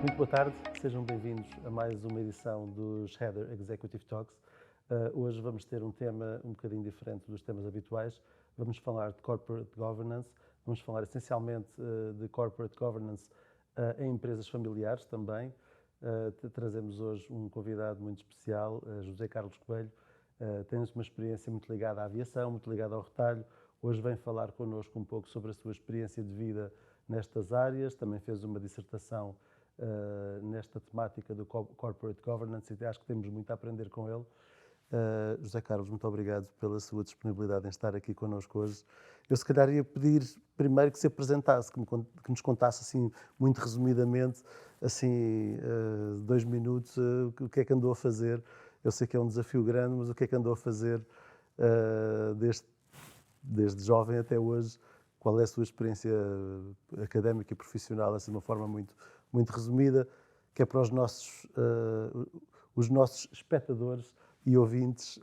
Muito boa tarde, sejam bem-vindos a mais uma edição dos Heather Executive Talks. Hoje vamos ter um tema um bocadinho diferente dos temas habituais. Vamos falar de Corporate Governance, vamos falar essencialmente de Corporate Governance em empresas familiares também. Trazemos hoje um convidado muito especial, José Carlos Coelho. Tem uma experiência muito ligada à aviação, muito ligada ao retalho. Hoje vem falar connosco um pouco sobre a sua experiência de vida nestas áreas. Também fez uma dissertação nesta temática do Corporate Governance e acho que temos muito a aprender com ele. José Carlos, muito obrigado pela sua disponibilidade em estar aqui connosco hoje. Eu se calhar ia pedir primeiro que se apresentasse, que nos contasse assim, muito resumidamente, assim, 2 minutos, o que é que andou a fazer. Eu sei que é um desafio grande, mas o que é que andou a fazer desde jovem até hoje? Qual é a sua experiência académica e profissional, assim, de uma forma muito resumida, que é para os nossos espectadores e ouvintes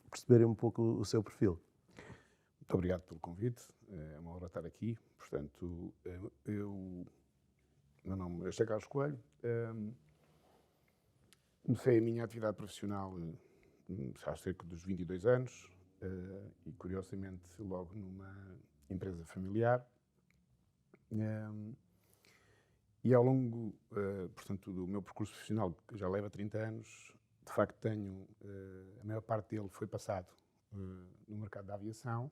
perceberem um pouco o seu perfil. Muito obrigado pelo convite, é uma honra estar aqui. Portanto, meu nome é José Carlos Coelho, comecei a minha atividade profissional há cerca dos 22 anos e, curiosamente, logo numa empresa familiar. E ao longo, portanto, do meu percurso profissional, que já leva 30 anos, de facto tenho, a maior parte dele foi passado no mercado da aviação,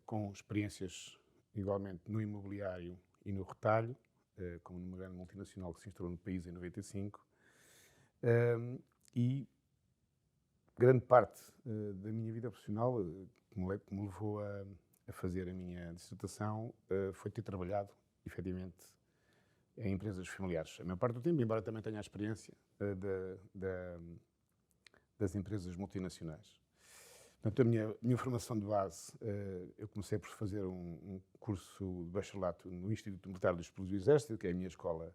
com experiências igualmente no imobiliário e no retalho, como numa grande multinacional que se instalou no país em 95, e grande parte da minha vida profissional, que me levou a fazer a minha dissertação, foi ter trabalhado, efetivamente, em empresas familiares. A maior parte do tempo, embora também tenha a experiência das empresas multinacionais. Portanto, a minha formação de base, eu comecei por fazer um curso de bacharelato no Instituto Militar dos Explosivos do Exército, que é a minha escola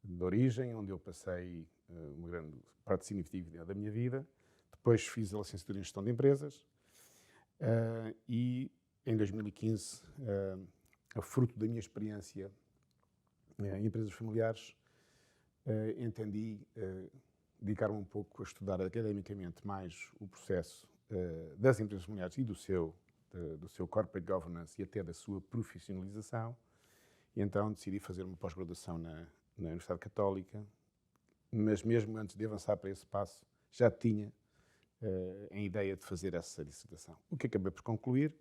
de origem, onde eu passei uma grande parte significativa da minha vida. Depois fiz a licenciatura em Gestão de Empresas e, em 2015, a fruto da minha experiência em empresas familiares, entendi dedicar-me um pouco a estudar academicamente mais o processo das empresas familiares e do seu corporate governance e até da sua profissionalização. E então decidi fazer uma pós-graduação na Universidade Católica, mas mesmo antes de avançar para esse passo, já tinha a ideia de fazer essa dissertação. O que acabei por concluir.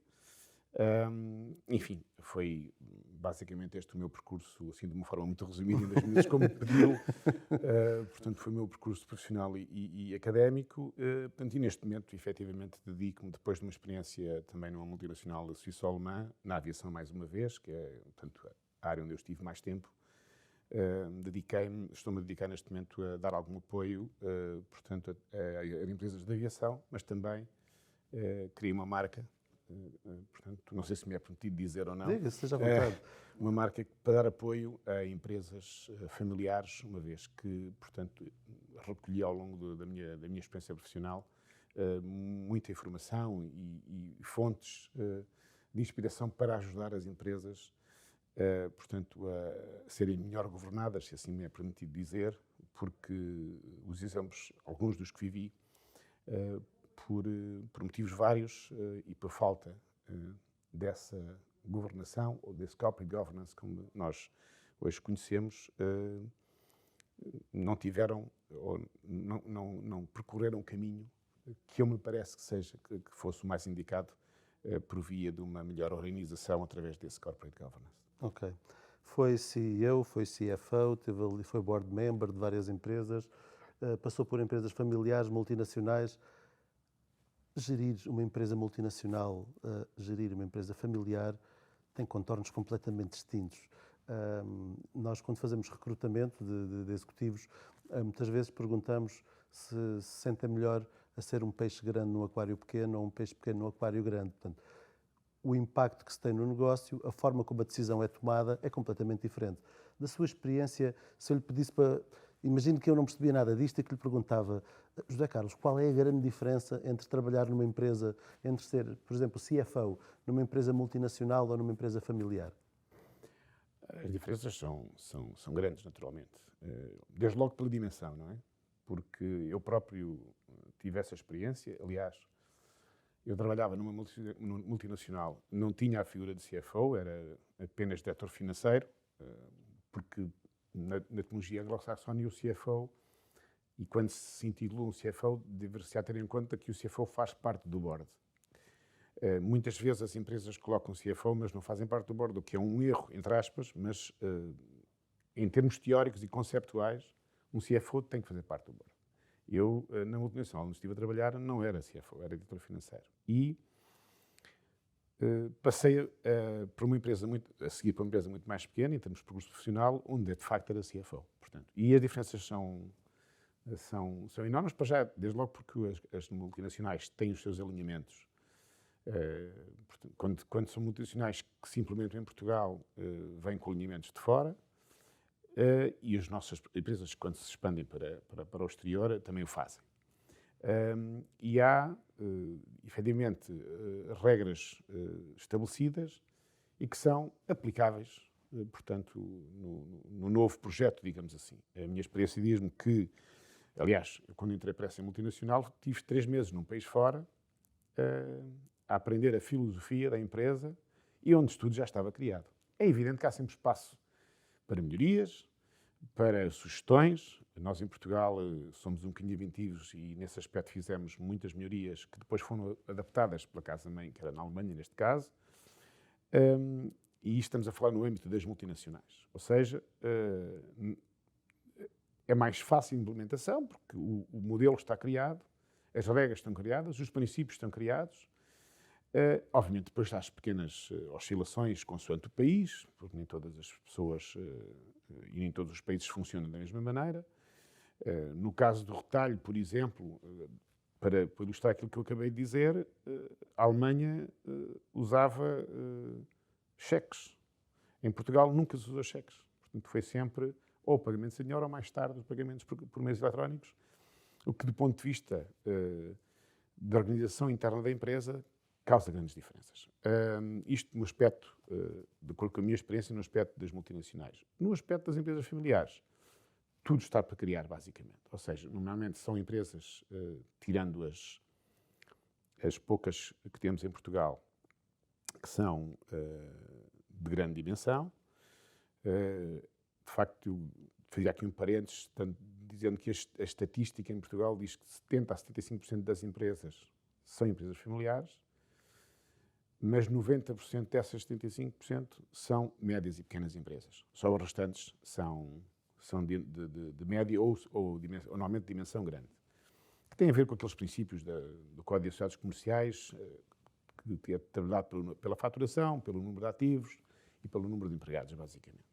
Enfim, foi basicamente este o meu percurso, assim, de uma forma muito resumida, em 2 minutos, como me pediu. Portanto, foi o meu percurso profissional e académico. Portanto, e neste momento, efetivamente, dedico-me, depois de uma experiência também numa multinacional suíço-alemã, na aviação mais uma vez, que é, portanto, a área onde eu estive mais tempo. Estou-me a dedicar neste momento a dar algum apoio, portanto, a empresas de aviação, mas também criei uma marca. Portanto, não sei se me é permitido dizer ou não. Diga, esteja à vontade. Uma marca para dar apoio a empresas familiares, uma vez que, portanto, recolhi ao longo da minha experiência profissional muita informação e fontes de inspiração para ajudar as empresas, portanto, a serem melhor governadas, se assim me é permitido dizer, porque os exemplos, alguns dos que vivi, por motivos vários e por falta dessa governação, ou desse corporate governance, como nós hoje conhecemos, não tiveram, ou não percorreram um caminho que eu me parece que fosse o mais indicado por via de uma melhor organização através desse corporate governance. Ok. Foi CEO, foi CFO, foi board member de várias empresas, passou por empresas familiares, multinacionais. Gerir uma empresa multinacional, gerir uma empresa familiar, tem contornos completamente distintos. Nós, quando fazemos recrutamento de executivos, muitas vezes perguntamos se sentem melhor a ser um peixe grande num aquário pequeno ou um peixe pequeno num aquário grande. Portanto, o impacto que se tem no negócio, a forma como a decisão é tomada é completamente diferente. Da sua experiência, se eu lhe pedisse para... Imagino que eu não percebia nada disto e que lhe perguntava, José Carlos, qual é a grande diferença entre trabalhar numa empresa, entre ser, por exemplo, CFO, numa empresa multinacional ou numa empresa familiar? As diferenças são grandes, naturalmente. Desde logo pela dimensão, não é? Porque eu próprio tive essa experiência. Aliás, eu trabalhava numa multinacional, não tinha a figura de CFO, era apenas diretor financeiro, porque na tecnologia anglo-saxónica o CFO, e quando se intitula um CFO, deve-se ter em conta que o CFO faz parte do board. Muitas vezes as empresas colocam CFO, mas não fazem parte do board, o que é um erro, entre aspas, mas em termos teóricos e conceptuais, um CFO tem que fazer parte do board. Eu, na multinacional onde estive a trabalhar, não era CFO, era diretor financeiro. E passei por uma empresa a seguir para uma empresa muito mais pequena, em termos de percurso profissional, onde de facto era CFO. Portanto, e as diferenças são enormes, para já, desde logo porque as multinacionais têm os seus alinhamentos. Quando são multinacionais que se implementam em Portugal, vêm com alinhamentos de fora, e as nossas empresas, quando se expandem para o exterior, também o fazem. E há, efetivamente, regras estabelecidas e que são aplicáveis, portanto, no novo projeto, digamos assim. A minha experiência diz-me que, aliás, quando entrei para essa multinacional, tive 3 meses num país fora, a aprender a filosofia da empresa e onde tudo já estava criado. É evidente que há sempre espaço para melhorias, para sugestões. Nós, em Portugal, somos um bocadinho inventivos e, nesse aspecto, fizemos muitas melhorias que depois foram adaptadas pela casa-mãe, que era na Alemanha, neste caso. E estamos a falar no âmbito das multinacionais. Ou seja, é mais fácil a implementação, porque o modelo está criado, as regras estão criadas, os princípios estão criados. Obviamente, depois há as pequenas oscilações consoante o país, porque nem todas as pessoas e nem todos os países funcionam da mesma maneira. No caso do retalho, por exemplo, para ilustrar aquilo que eu acabei de dizer, a Alemanha usava cheques. Em Portugal nunca se usou cheques. Portanto, foi sempre ou pagamentos em dinheiro ou mais tarde os pagamentos por meios eletrónicos, o que, do ponto de vista da organização interna da empresa, causa grandes diferenças. Isto no aspecto, de acordo com a minha experiência, no aspecto das multinacionais. No aspecto das empresas familiares, tudo está para criar, basicamente. Ou seja, normalmente são empresas, tirando as poucas que temos em Portugal, que são de grande dimensão. De facto, eu fazia aqui um parênteses, dizendo que a estatística em Portugal diz que 70% a 75% das empresas são empresas familiares, mas 90% dessas 75% são médias e pequenas empresas. Só os restantes são de média ou normalmente de dimensão grande. Que tem a ver com aqueles princípios do Código de Sociedades Comerciais, que é determinado pela faturação, pelo número de ativos e pelo número de empregados, basicamente.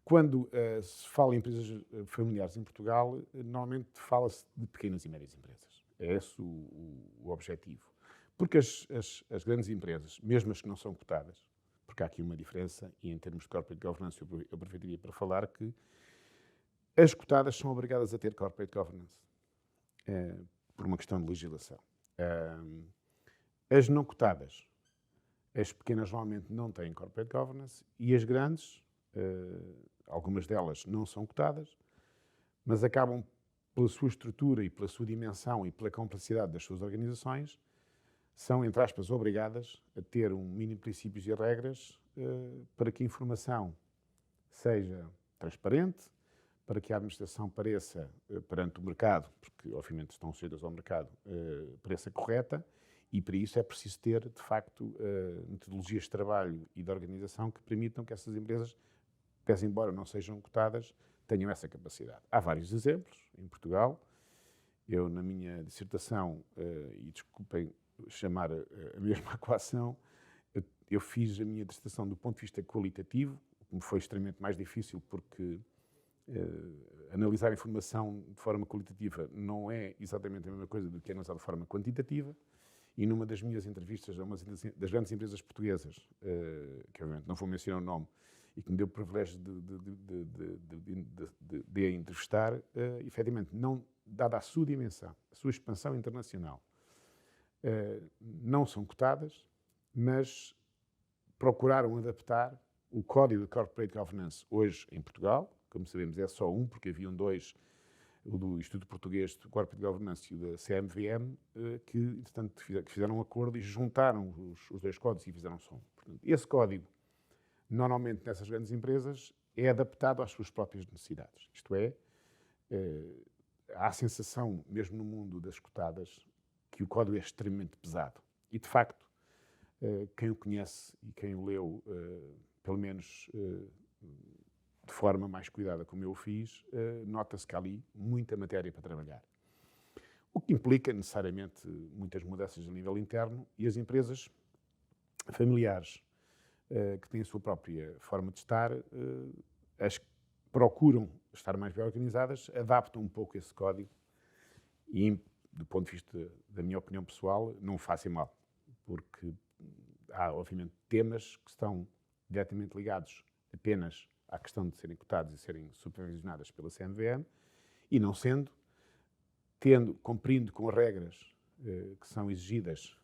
Quando se fala em empresas familiares em Portugal, normalmente fala-se de pequenas e médias empresas. É esse o objetivo. Porque as grandes empresas, mesmo as que não são cotadas, porque há aqui uma diferença, e em termos de corporate governance eu aproveitaria para falar que as cotadas são obrigadas a ter corporate governance, por uma questão de legislação. As não cotadas, as pequenas normalmente não têm corporate governance, e as grandes, algumas delas não são cotadas, mas acabam, pela sua estrutura e pela sua dimensão e pela complexidade das suas organizações, são, entre aspas, obrigadas a ter um mínimo de princípios e regras para que a informação seja transparente, para que a administração pareça, perante o mercado, porque obviamente estão sujeitas ao mercado, pareça correta, e para isso é preciso ter, de facto, metodologias de trabalho e de organização que permitam que essas empresas, pese embora não sejam cotadas, tenham essa capacidade. Há vários exemplos em Portugal. Eu, na minha dissertação, e desculpem chamar a mesma equação, eu fiz a minha dissertação do ponto de vista qualitativo, o que me foi extremamente mais difícil porque analisar a informação de forma qualitativa não é exatamente a mesma coisa do que analisar de forma quantitativa. E numa das minhas entrevistas a uma das grandes empresas portuguesas, que obviamente não vou mencionar o nome, e que me deu o privilégio de a entrevistar, efetivamente, não, dada a sua dimensão, a sua expansão internacional, não são cotadas, mas procuraram adaptar O Código de Corporate Governance, hoje em Portugal, como sabemos, é só um, porque haviam dois, o do Instituto Português de Corporate Governance e o da CMVM, que, entretanto, fizeram um acordo e juntaram os dois códigos e fizeram só um. Portanto, esse código, normalmente nessas grandes empresas, é adaptado às suas próprias necessidades. Isto é, há a sensação, mesmo no mundo das cotadas, que o código é extremamente pesado. E, de facto, quem o conhece e quem o leu, pelo menos de forma mais cuidada, como eu o fiz, nota-se que há ali muita matéria para trabalhar. O que implica, necessariamente, muitas mudanças a nível interno e as empresas familiares que têm a sua própria forma de estar, as que procuram estar mais bem organizadas, adaptam um pouco esse código e, do ponto de vista da minha opinião pessoal, não o fazem mal, porque há, obviamente, temas que estão diretamente ligados apenas à questão de serem cotados e serem supervisionadas pela CMVM, e não sendo, cumprindo com as regras que são exigidas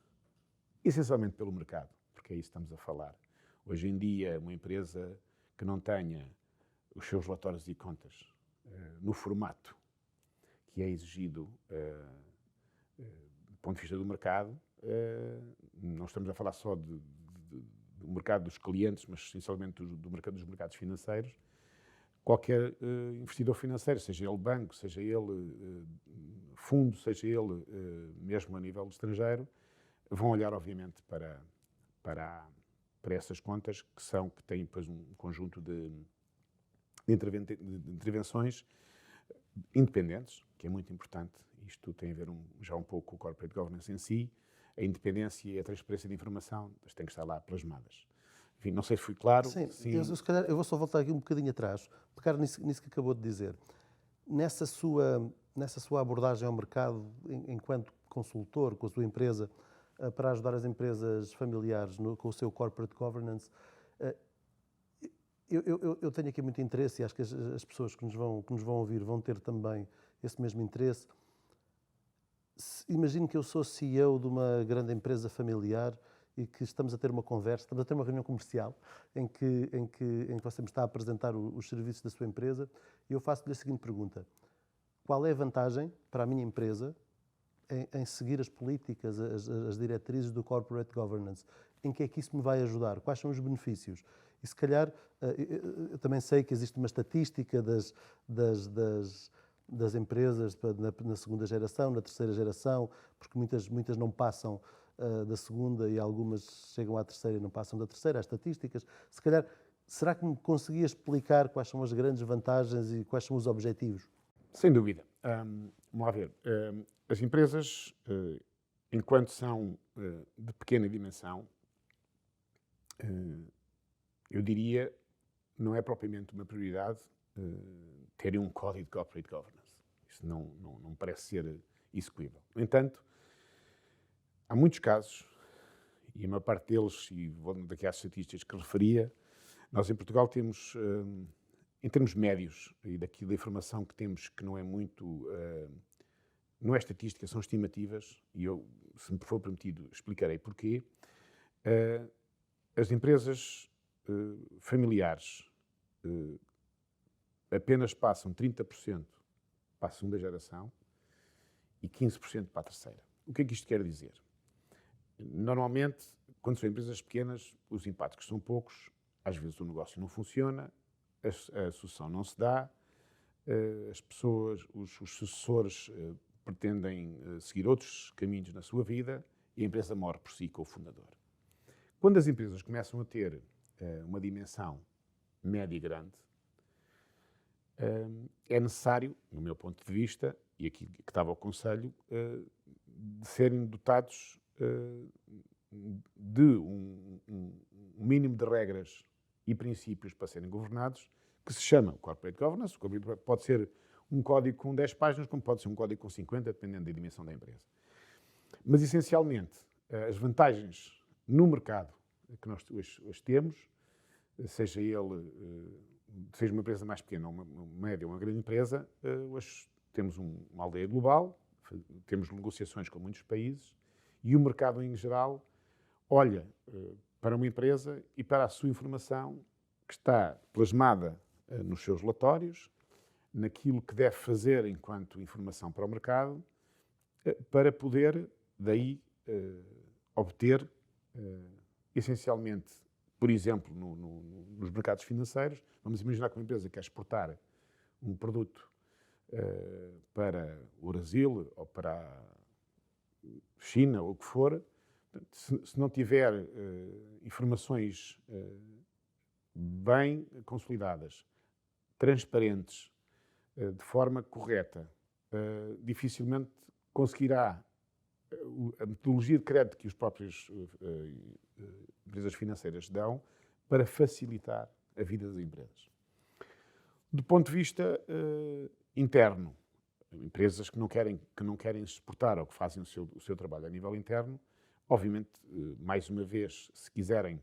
essencialmente pelo mercado, porque é isso que estamos a falar. Hoje em dia, uma empresa que não tenha os seus relatórios e contas no formato que é exigido do ponto de vista do mercado, não estamos a falar só do mercado dos clientes, mas essencialmente do mercado dos mercados financeiros. Qualquer investidor financeiro, seja ele banco, seja ele fundo, seja ele mesmo a nível estrangeiro, vão olhar, obviamente, para essas contas que têm depois um conjunto de intervenções independentes, que é muito importante. Isto tem a ver já um pouco com o corporate governance em si. A independência e a transparência de informação têm que estar lá plasmadas. Enfim, não sei se fui claro. Sim, Sim. se calhar eu vou só voltar aqui um bocadinho atrás, pegar nisso que acabou de dizer. Nessa sua abordagem ao mercado, enquanto consultor com a sua empresa, para ajudar as empresas familiares com o seu corporate governance, eu tenho aqui muito interesse, e acho que as pessoas que nos vão ouvir vão ter também esse mesmo interesse. Imagino que eu sou CEO de uma grande empresa familiar e que estamos a ter uma conversa, estamos a ter uma reunião comercial em que você me está a apresentar os serviços da sua empresa, e eu faço-lhe a seguinte pergunta: qual é a vantagem para a minha empresa em seguir as políticas, as diretrizes do corporate governance? Em que é que isso me vai ajudar? Quais são os benefícios? E se calhar, eu também sei que existe uma estatística das empresas na segunda geração, na terceira geração, porque muitas não passam da segunda e algumas chegam à terceira e não passam da terceira, há estatísticas. Se calhar, será que me conseguia explicar quais são as grandes vantagens e quais são os objetivos? Sem dúvida. Vamos lá ver. As empresas, enquanto são de pequena dimensão, eu diria, não é propriamente uma prioridade terem um código de corporate governance. Isso não parece ser execuível. No entanto, há muitos casos, e a maior parte deles, e vou daqui às estatísticas que referia, nós em Portugal temos, em termos médios, e daqui da informação que temos, que não é muito, não é estatística, são estimativas, e eu, se me for permitido, explicarei porquê. As empresas familiares apenas passam 30% para a segunda geração e 15% para a terceira. O que é que isto quer dizer? Normalmente, quando são empresas pequenas, os impactos são poucos, às vezes o negócio não funciona, a sucessão não se dá, as pessoas, os sucessores pretendem seguir outros caminhos na sua vida e a empresa morre por si com o fundador. Quando as empresas começam a ter uma dimensão média e grande, é necessário, no meu ponto de vista, e aqui que estava o Conselho, de serem dotados de um mínimo de regras e princípios para serem governados, que se chama Corporate Governance. Pode ser um código com 10 páginas, como pode ser um código com 50, dependendo da dimensão da empresa. Mas, essencialmente, as vantagens no mercado que nós hoje temos, seja uma empresa mais pequena, uma média ou uma grande empresa, hoje temos uma aldeia global, temos negociações com muitos países e o mercado em geral olha para uma empresa e para a sua informação que está plasmada nos seus relatórios, naquilo que deve fazer enquanto informação para o mercado, para poder, daí, obter, essencialmente, por exemplo, nos mercados financeiros, vamos imaginar que uma empresa quer exportar um produto para o Brasil ou para a China, ou o que for, se não tiver informações bem consolidadas, transparentes, de forma correta, dificilmente conseguirá a metodologia de crédito que os próprios empresas financeiras dão para facilitar a vida das empresas. Do ponto de vista interno, empresas que não querem exportar ou que fazem o seu trabalho a nível interno, obviamente, mais uma vez, se quiserem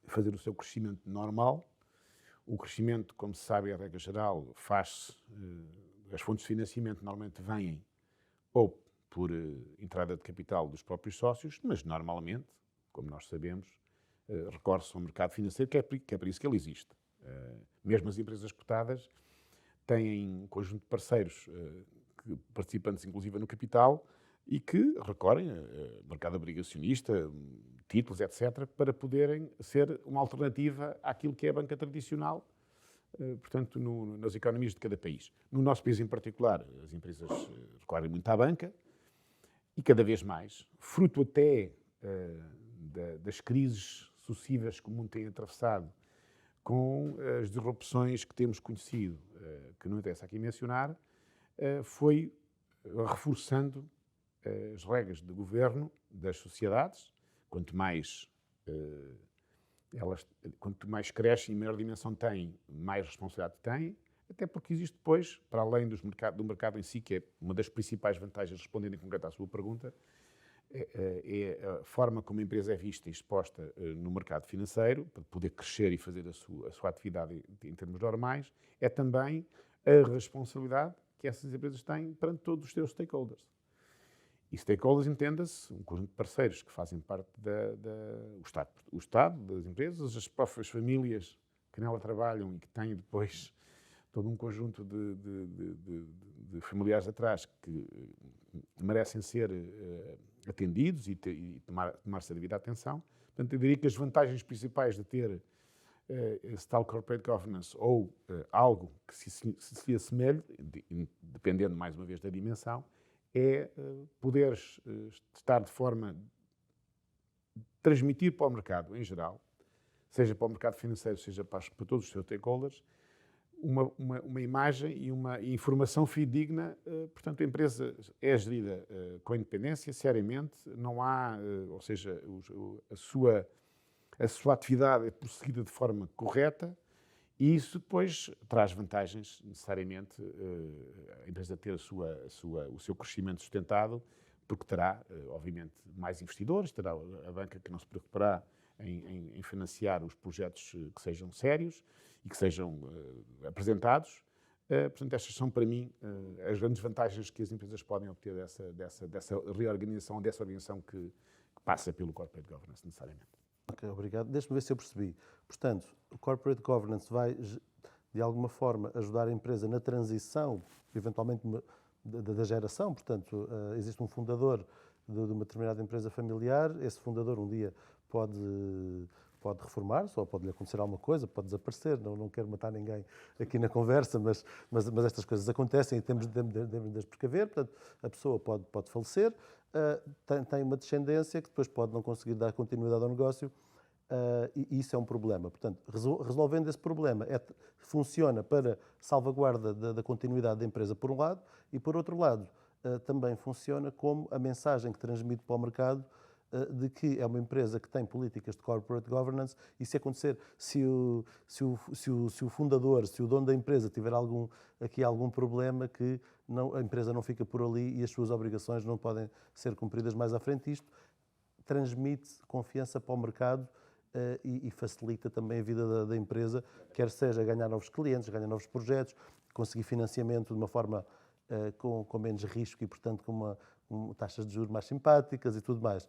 fazer o seu crescimento normal, o crescimento, como se sabe, a regra geral, faz-se, as fontes de financiamento normalmente vêm ou por entrada de capital dos próprios sócios, mas normalmente, como nós sabemos, recorre-se ao mercado financeiro, que é para isso que ele existe. Mesmo as empresas cotadas têm um conjunto de parceiros, participantes inclusive no capital, e que recorrem ao mercado obrigacionista, títulos, etc., para poderem ser uma alternativa àquilo que é a banca tradicional, portanto, nas economias de cada país. No nosso país em particular, as empresas recorrem muito à banca e cada vez mais, fruto até das crises sucessivas que o mundo tem atravessado, com as disrupções que temos conhecido, que não interessa aqui mencionar, foi reforçando as regras de governo das sociedades. Quanto mais quanto mais crescem e maior dimensão têm, mais responsabilidade têm, até porque existe depois, para além do mercado em si, que é uma das principais vantagens, respondendo em concreto à sua pergunta, é a forma como a empresa é vista e exposta no mercado financeiro, para poder crescer e fazer a sua atividade em termos normais, é também a responsabilidade que essas empresas têm perante todos os seus stakeholders. E stakeholders, entenda-se, um conjunto de parceiros que fazem parte o Estado, das empresas, as próprias famílias que nela trabalham e que têm depois todo um conjunto de familiares atrás que merecem ser atendidos e tomar-se a devida atenção. Portanto, eu diria que as vantagens principais de ter esse tal corporate governance ou algo que se assemelhe, dependendo mais uma vez da dimensão, é poderes estar de forma a transmitir para o mercado em geral, seja para o mercado financeiro, seja para todos os seus stakeholders, uma imagem e uma informação fidedigna. Portanto, a empresa é gerida com independência, seriamente, não há, ou seja, a sua atividade é prosseguida de forma correta, e isso depois traz vantagens, necessariamente, a empresa ter o seu crescimento sustentado, porque terá, obviamente, mais investidores, terá a banca que não se preocupará em financiar os projetos que sejam sérios e que sejam apresentados. Portanto, estas são, para mim, as grandes vantagens que as empresas podem obter dessa reorganização, dessa organização que passa pelo corporate governance, necessariamente. Ok, obrigado. Deixa-me ver se eu percebi. Portanto, o corporate governance vai, de alguma forma, ajudar a empresa na transição, eventualmente, da geração. Portanto, existe um fundador de uma determinada empresa familiar, esse fundador um dia pode reformar-se, ou pode-lhe acontecer alguma coisa, pode desaparecer. Não quero matar ninguém aqui na conversa, mas estas coisas acontecem e temos de as precaver. Portanto, a pessoa pode falecer, tem uma descendência que depois pode não conseguir dar continuidade ao negócio, e isso é um problema. Portanto, resolvendo esse problema, funciona para salvaguarda da continuidade da empresa, por um lado, e por outro lado, também funciona como a mensagem que transmite para o mercado de que é uma empresa que tem políticas de corporate governance, e se acontecer, se o fundador, se o dono da empresa tiver algum problema, que a empresa não fica por ali e as suas obrigações não podem ser cumpridas mais à frente. Isto transmite confiança para o mercado e facilita também a vida da empresa, quer seja ganhar novos clientes, ganhar novos projetos, conseguir financiamento de uma forma com menos risco e, portanto, com taxas de juros mais simpáticas e tudo mais.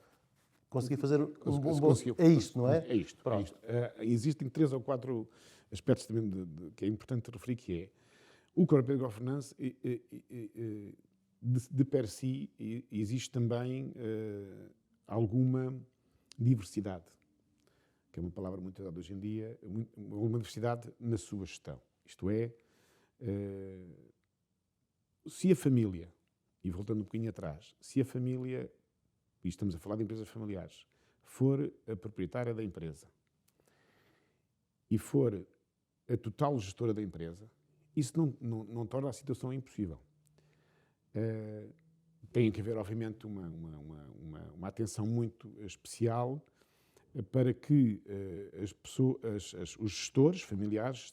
conseguir fazer um bom... conseguiu. É isto, não é? É isto. É isto. Existem 3 ou 4 aspectos também que é importante referir, que é o Corporate Governance, de per si, existe também alguma diversidade, que é uma palavra muito usada hoje em dia, alguma diversidade na sua gestão. Isto é, se a família, e voltando um bocadinho atrás, se a família, e estamos a falar de empresas familiares, for a proprietária da empresa e for a total gestora da empresa, isso não torna a situação impossível. Tem que haver, obviamente, uma atenção muito especial para que os gestores familiares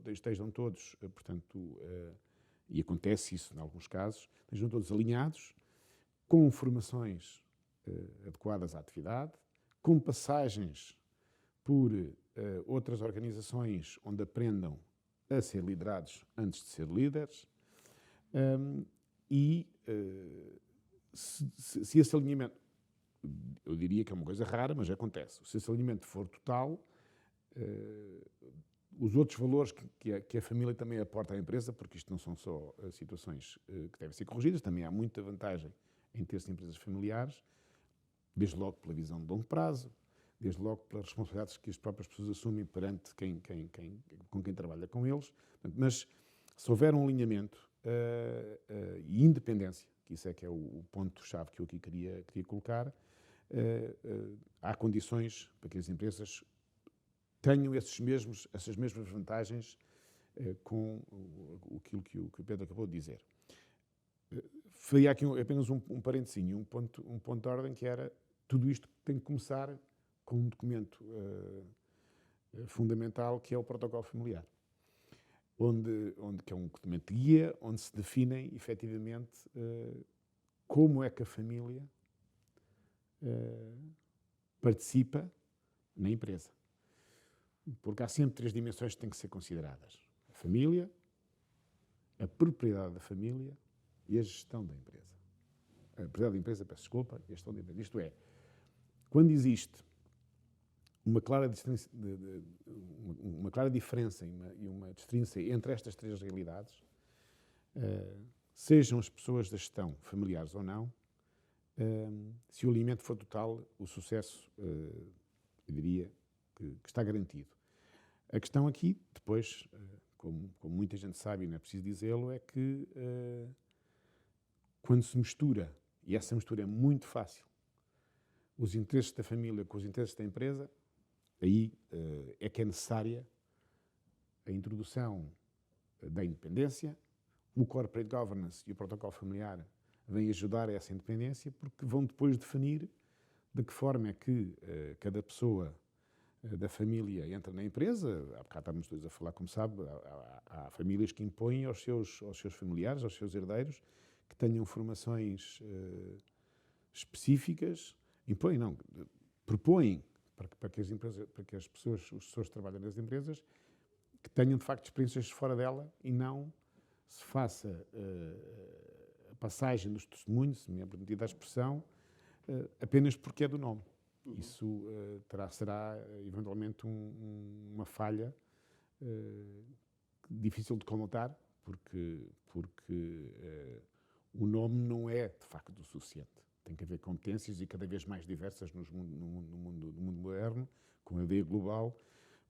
estejam todos, portanto, e acontece isso em alguns casos, estejam todos alinhados, com formações adequadas à atividade, com passagens por outras organizações onde aprendam a ser liderados antes de ser líderes, se esse alinhamento, eu diria que é uma coisa rara, mas acontece, se esse alinhamento for total, os outros valores que a família também aporta à empresa, porque isto não são só situações que devem ser corrigidas, também há muita vantagem em ter-se empresas familiares, desde logo pela visão de longo prazo, desde logo pelas responsabilidades que as próprias pessoas assumem perante com quem trabalha com eles. Mas se houver um alinhamento e independência, que isso é que é o ponto-chave que eu aqui queria colocar, há condições para que as empresas tenham essas mesmas vantagens com aquilo que o Pedro acabou de dizer. Faria aqui apenas um parentezinho, um ponto de ordem, que era tudo isto tem que começar com um documento fundamental, que é o protocolo familiar, que é um documento de guia, onde se definem, efetivamente, como é que a família participa na empresa. Porque há sempre 3 dimensões que têm que ser consideradas: a família, a propriedade da família e a gestão da empresa. A propriedade da empresa, peço desculpa, e a gestão da empresa. Isto é, quando existe uma clara diferença e uma distinção entre estas 3 realidades, sejam as pessoas da gestão familiares ou não, se o alinhamento for total, o sucesso, eu diria, que está garantido. A questão aqui, depois, como muita gente sabe, e não é preciso dizê-lo, é que quando se mistura, e essa mistura é muito fácil, os interesses da família com os interesses da empresa, aí é que é necessária a introdução da independência. O Corporate Governance e o Protocolo Familiar vêm ajudar a essa independência, porque vão depois definir de que forma é que cada pessoa da família entra na empresa. Há bocado estávamos todos a falar, como sabe, há famílias que impõem aos seus familiares, aos seus herdeiros, que tenham formações específicas, propõem para que as pessoas, os gestores que trabalham nas empresas, que tenham de facto experiências fora dela e não se faça a passagem dos testemunhos, se me é permitida a expressão, apenas porque é do nome. Isso será eventualmente uma falha difícil de comatar, porque o nome não é de facto o suficiente. Tem que haver competências, e cada vez mais diversas no mundo moderno, com a ideia global,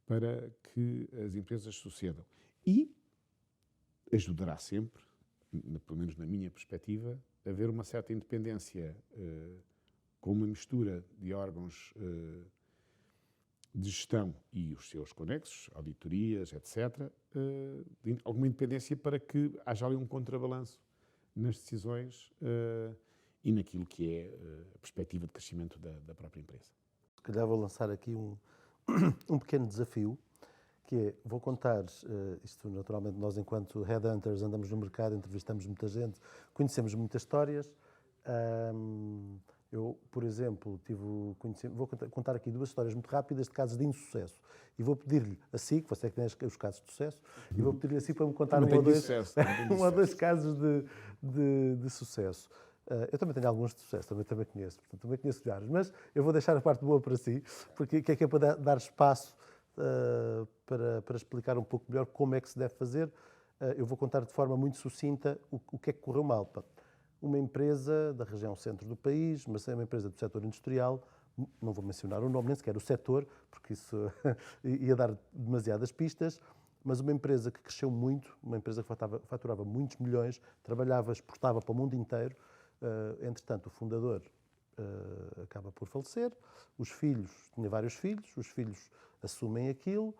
para que as empresas sucedam. E ajudará sempre, pelo menos na minha perspectiva, a haver uma certa independência, com uma mistura de órgãos de gestão e os seus conexos, auditorias, etc., alguma independência para que haja ali um contrabalanço nas decisões e naquilo que é a perspectiva de crescimento da própria empresa. Se calhar vou lançar aqui um pequeno desafio, que é, vou contar, isto naturalmente nós enquanto headhunters andamos no mercado, entrevistamos muita gente, conhecemos muitas histórias. Eu, por exemplo, vou contar aqui 2 histórias muito rápidas de casos de insucesso. E vou pedir-lhe a si, que você é que tem os casos de sucesso, e vou pedir-lhe a si para me contar um ou dois casos de sucesso. Eu também tenho alguns de sucesso, também conheço, portanto, também conheço vários, mas eu vou deixar a parte boa para si, porque que é para dar espaço para explicar um pouco melhor como é que se deve fazer. Eu vou contar de forma muito sucinta o que é que correu mal. Uma empresa da região centro do país, mas é uma empresa do setor industrial, não vou mencionar o nome, nem sequer o setor, porque isso ia dar demasiadas pistas, mas uma empresa que cresceu muito, uma empresa que faturava muitos milhões, trabalhava, exportava para o mundo inteiro. Entretanto, o fundador acaba por falecer, tinha vários filhos, os filhos assumem aquilo.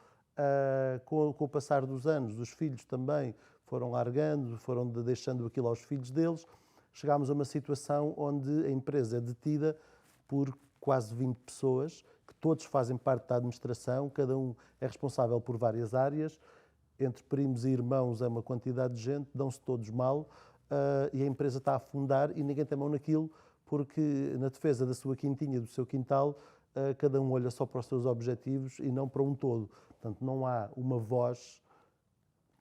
Com o passar dos anos, os filhos também foram largando, foram deixando aquilo aos filhos deles. Chegámos a uma situação onde a empresa é detida por quase 20 pessoas, que todos fazem parte da administração, cada um é responsável por várias áreas, entre primos e irmãos é uma quantidade de gente, dão-se todos mal, e a empresa está a afundar e ninguém tem mão naquilo, porque na defesa da sua quintinha, do seu quintal, cada um olha só para os seus objetivos e não para um todo. Portanto, não há uma voz,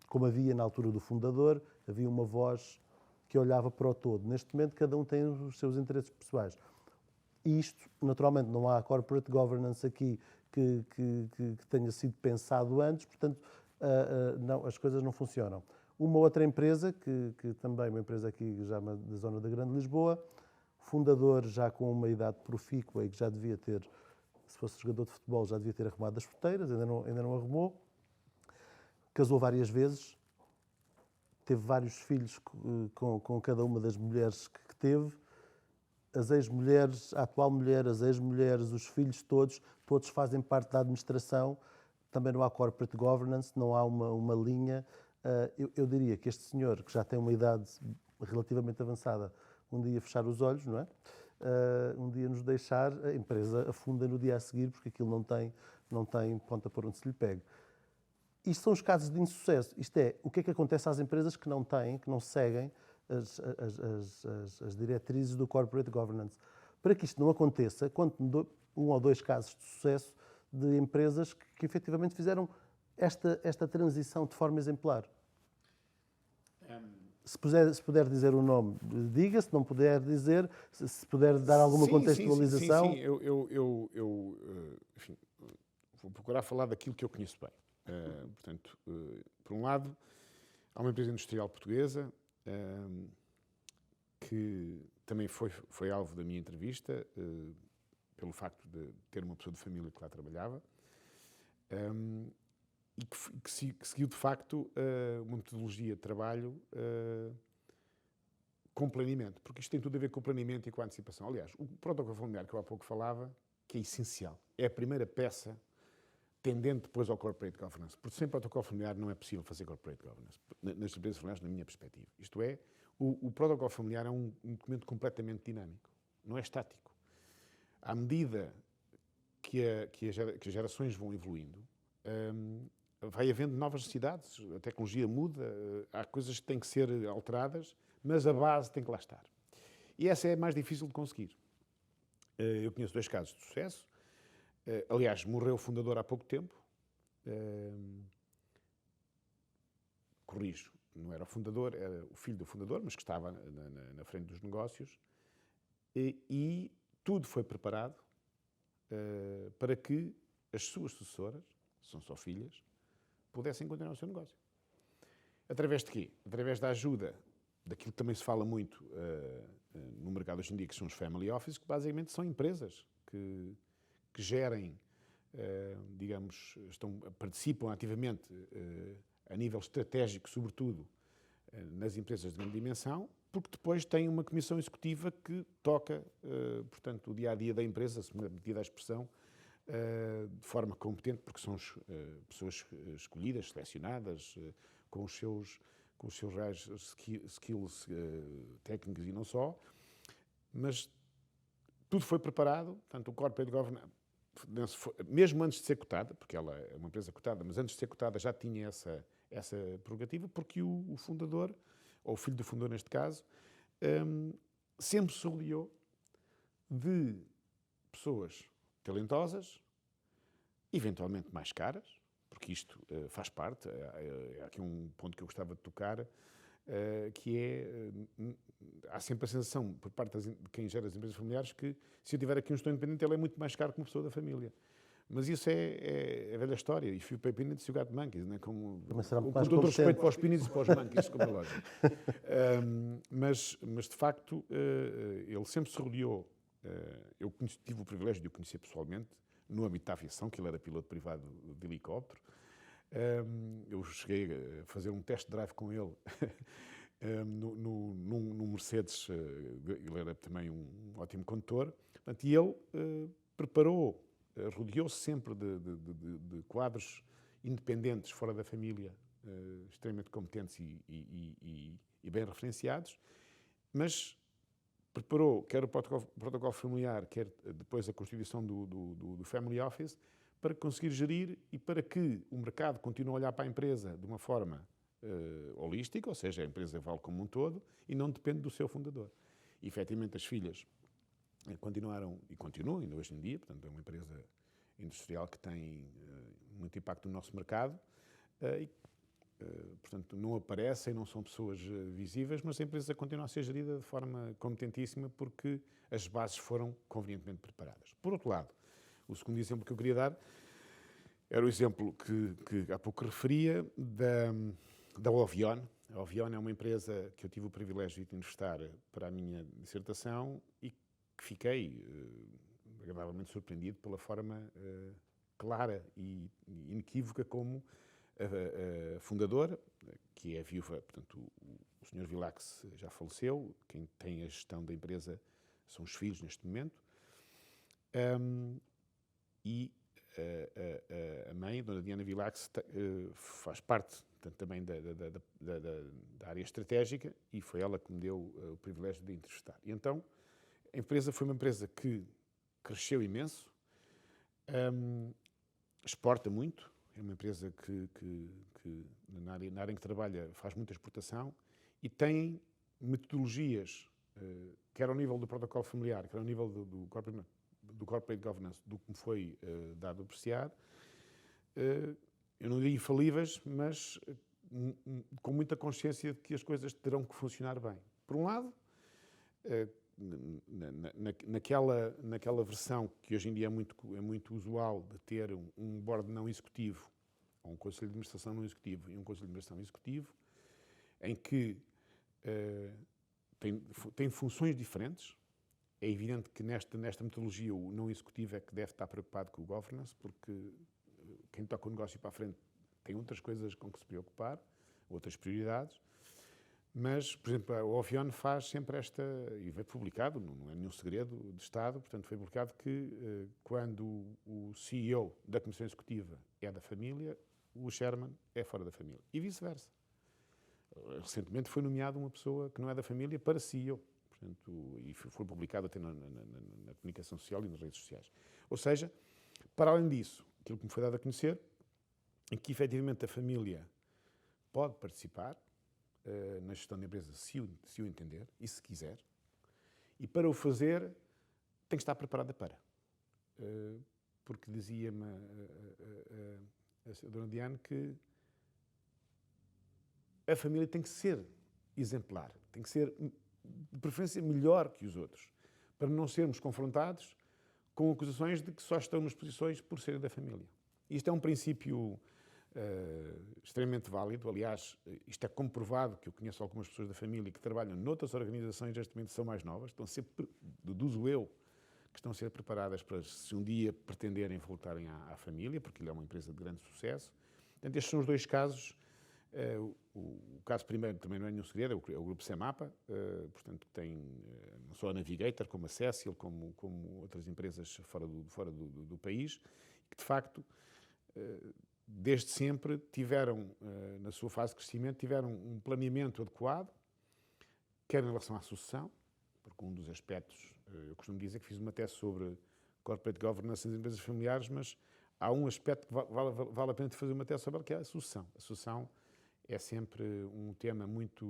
como havia na altura do fundador, havia uma voz que olhava para o todo. Neste momento, cada um tem os seus interesses pessoais. E isto, naturalmente, não há corporate governance aqui que tenha sido pensado antes, portanto, não, as coisas não funcionam. Uma outra empresa, que também uma empresa aqui já da zona da Grande Lisboa, fundador já com uma idade profícua e que já devia ter, se fosse jogador de futebol, já devia ter arrumado as chuteiras, ainda não arrumou. Casou várias vezes, teve vários filhos com cada uma das mulheres que teve. As ex-mulheres, a atual mulher, as ex-mulheres, os filhos todos fazem parte da administração. Também não há corporate governance, não há uma linha. Eu diria que este senhor, que já tem uma idade relativamente avançada, um dia fechar os olhos, não é? Um dia nos deixar, a empresa afunda no dia a seguir, porque aquilo não tem ponta por onde se lhe pegue. Isto são os casos de insucesso. Isto é, o que é que acontece às empresas que não seguem as diretrizes do corporate governance. Para que isto não aconteça, conto um ou dois casos de sucesso de empresas que efetivamente fizeram esta transição de forma exemplar. Se puder dizer o nome, diga. Se não puder dizer, se puder dar alguma contextualização. Sim. Enfim, vou procurar falar daquilo que eu conheço bem. Portanto, por um lado, há uma empresa industrial portuguesa que também foi alvo da minha entrevista, pelo facto de ter uma pessoa de família que lá trabalhava, e que seguiu, de facto, uma metodologia de trabalho com planeamento, porque isto tem tudo a ver com o planeamento e com a antecipação. Aliás, o protocolo familiar que eu há pouco falava, que é essencial, é a primeira peça tendente depois ao corporate governance, porque sem protocolo familiar não é possível fazer corporate governance, nas empresas familiares, na minha perspectiva. Isto é, o protocolo familiar é um documento completamente dinâmico, não é estático. À medida que as gerações vão evoluindo, vai havendo novas necessidades, a tecnologia muda, há coisas que têm que ser alteradas, mas a base tem que lá estar. E essa é a mais difícil de conseguir. Eu conheço 2 casos de sucesso. Aliás, morreu o fundador há pouco tempo. Corrijo, não era o fundador, era o filho do fundador, mas que estava na frente dos negócios. E tudo foi preparado para que as suas sucessoras, são só filhas, pudessem continuar o seu negócio. Através de quê? Através da ajuda daquilo que também se fala muito no mercado hoje em dia, que são os family offices, que basicamente são empresas que gerem, digamos, participam ativamente a nível estratégico, sobretudo nas empresas de grande dimensão, porque depois têm uma comissão executiva que toca, portanto, o dia-a-dia da empresa, se me permitir a expressão, de forma competente, porque são pessoas escolhidas, selecionadas, com os seus reais skills técnicos e não só, mas tudo foi preparado, portanto, o corporate governance, mesmo antes de ser cotada, porque ela é uma empresa cotada, mas antes de ser cotada já tinha essa prerrogativa, porque o fundador, ou o filho do fundador neste caso, sempre se rodeou de pessoas talentosas, eventualmente mais caras, porque isto faz parte, há aqui um ponto que eu gostava de tocar, que é, há sempre a sensação, por parte de quem gera as empresas familiares, que se eu tiver aqui um gestor independente, ele é muito mais caro que uma pessoa da família. Mas isso é a velha história. If you pay peanuts, you got monkeys, né? Com todo o respeito para os peanuts e para os monkeys, como é lógico. Mas, de facto, ele sempre se rodeou. Eu tive o privilégio de o conhecer pessoalmente, no âmbito da aviação, que ele era piloto privado de helicóptero. Eu cheguei a fazer um test drive com ele no Mercedes. Ele era também um ótimo condutor. Portanto, e ele preparou, rodeou-se sempre de quadros independentes, fora da família, extremamente competentes e bem referenciados, mas preparou quer o protocolo familiar, quer depois a constituição do Family Office, para conseguir gerir e para que o mercado continue a olhar para a empresa de uma forma holística, ou seja, a empresa vale como um todo e não depende do seu fundador. E, efetivamente, as filhas continuaram e continuam ainda hoje em dia, portanto, é uma empresa industrial que tem muito impacto no nosso mercado e, portanto, não aparecem, não são pessoas visíveis, mas a empresa continua a ser gerida de forma competentíssima porque as bases foram convenientemente preparadas. Por outro lado, o segundo exemplo que eu queria dar era o exemplo que há pouco referia da Ovion. A Ovion é uma empresa que eu tive o privilégio de investir para a minha dissertação e que fiquei agradavelmente surpreendido pela forma clara e inequívoca como a fundadora, que é a viúva, portanto, o Sr. Vilax já faleceu, quem tem a gestão da empresa são os filhos neste momento, e a mãe, Dona Diana Vilax, faz parte, portanto, também da área estratégica e foi ela que me deu o privilégio de entrevistar. E então, a empresa foi uma empresa que cresceu imenso, exporta muito, é uma empresa que na área em que trabalha faz muita exportação e tem metodologias, quer ao nível do protocolo familiar, quer ao nível do corporate governance, do que me foi dado a apreciar, eu não diria infalíveis, mas com muita consciência de que as coisas terão que funcionar bem. Por um lado, naquela versão que hoje em dia é muito usual de ter um board não executivo, ou um conselho de administração não executivo e um conselho de administração executivo, em que tem funções diferentes. É evidente que nesta metodologia o não executivo é que deve estar preocupado com o governance, porque quem toca o negócio para a frente tem outras coisas com que se preocupar, outras prioridades. Mas, por exemplo, a Ovion faz sempre esta, e foi publicado, não é nenhum segredo de Estado, portanto foi publicado que quando o CEO da Comissão Executiva é da família, o Chairman é fora da família. E vice-versa. Recentemente foi nomeado uma pessoa que não é da família para CEO. Portanto, e foi publicado até na comunicação social e nas redes sociais. Ou seja, para além disso, aquilo que me foi dado a conhecer é que, efetivamente, a família pode participar na gestão da empresa se o entender e se quiser, e para o fazer tem que estar preparada para. Porque dizia-me a Dona Diane que a família tem que ser exemplar, tem que ser, de preferência, melhor que os outros, para não sermos confrontados com acusações de que só estão nas posições por serem da família. Isto é um princípio extremamente válido. Aliás, isto é comprovado, que eu conheço algumas pessoas da família que trabalham noutras organizações, neste momento são mais novas, estão a ser, deduzo eu, que estão a ser preparadas para, se um dia pretenderem voltarem à família, porque ele é uma empresa de grande sucesso. Portanto, estes são os dois casos. O caso primeiro também não é nenhum segredo, é o grupo Semapa, portanto tem não só a Navigator, como a Cecil, como outras empresas fora do país, que de facto, desde sempre, tiveram, na sua fase de crescimento, tiveram um planeamento adequado, quer em relação à sucessão, porque um dos aspectos, eu costumo dizer que fiz uma tese sobre corporate governance nas empresas familiares, mas há um aspecto que vale a pena fazer uma tese sobre ele, que é a sucessão. A sucessão é sempre um tema muito,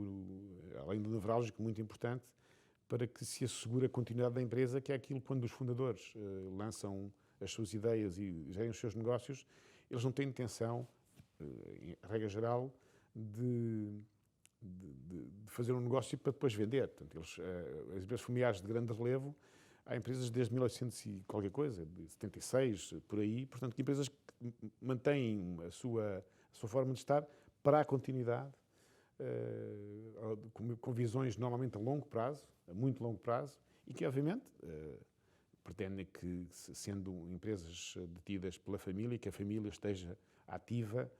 além do nevrálgico, muito importante para que se assegure a continuidade da empresa, que é aquilo quando os fundadores lançam as suas ideias e gerem os seus negócios, eles não têm intenção, em regra geral, de de fazer um negócio para depois vender. Portanto, as empresas familiares de grande relevo, há empresas desde 1800 e qualquer coisa, de 76, por aí, portanto, que empresas que mantêm a sua forma de estar para a continuidade, com visões normalmente a longo prazo, a muito longo prazo, e que, obviamente, pretendem que, sendo empresas detidas pela família, que a família esteja ativa,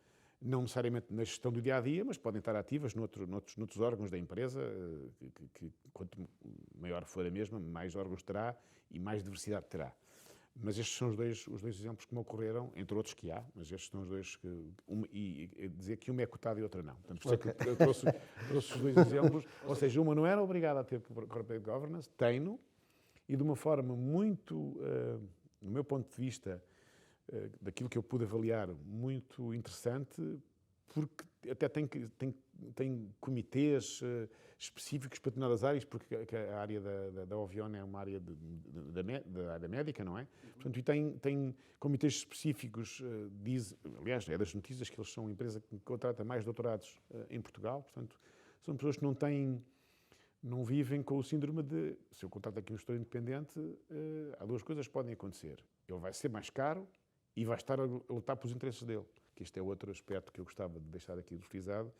não necessariamente na gestão do dia-a-dia, mas podem estar ativas noutros órgãos da empresa, que quanto maior for a mesma, mais órgãos terá e mais diversidade terá. Mas estes são os dois exemplos que me ocorreram, entre outros que há, mas estes são os dois e dizer que uma é cotada e outra não. Portanto, por isso é que eu trouxe os dois exemplos, ou seja, uma não era obrigada a ter corporate governance, tem-no, e de uma forma muito, no meu ponto de vista, daquilo que eu pude avaliar, muito interessante, porque até tem comitês específicos para determinadas áreas, porque a área da Ovion é uma área da área médica, não é? Portanto, e tem comitês específicos, aliás, é das notícias que eles são uma empresa que contrata mais doutorados em Portugal, portanto, são pessoas que não vivem com o síndrome de, se eu contrato aqui um gestor independente, há duas coisas que podem acontecer. Ele vai ser mais caro e vai estar a lutar pelos interesses dele. Que este é outro aspecto que eu gostava de deixar aqui frisado.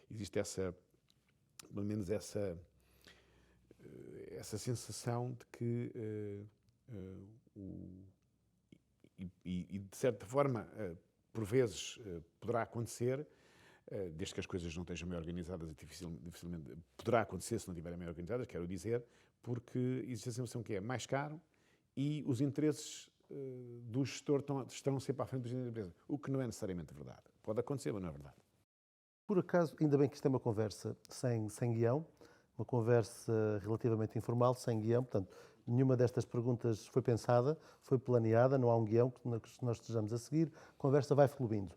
Existe pelo menos essa sensação de que, e de certa forma, por vezes poderá acontecer, desde que as coisas não estejam bem organizadas, dificilmente poderá acontecer se não estiverem bem organizadas, quero dizer, porque existe a sensação que é mais caro e os interesses do gestor estão sempre à frente dos interesses da empresa, o que não é necessariamente verdade. Pode acontecer, mas não é verdade. Por acaso, ainda bem que isto é uma conversa sem guião, uma conversa relativamente informal, sem guião, portanto, nenhuma destas perguntas foi pensada, foi planeada, não há um guião que nós estejamos a seguir, a conversa vai fluindo.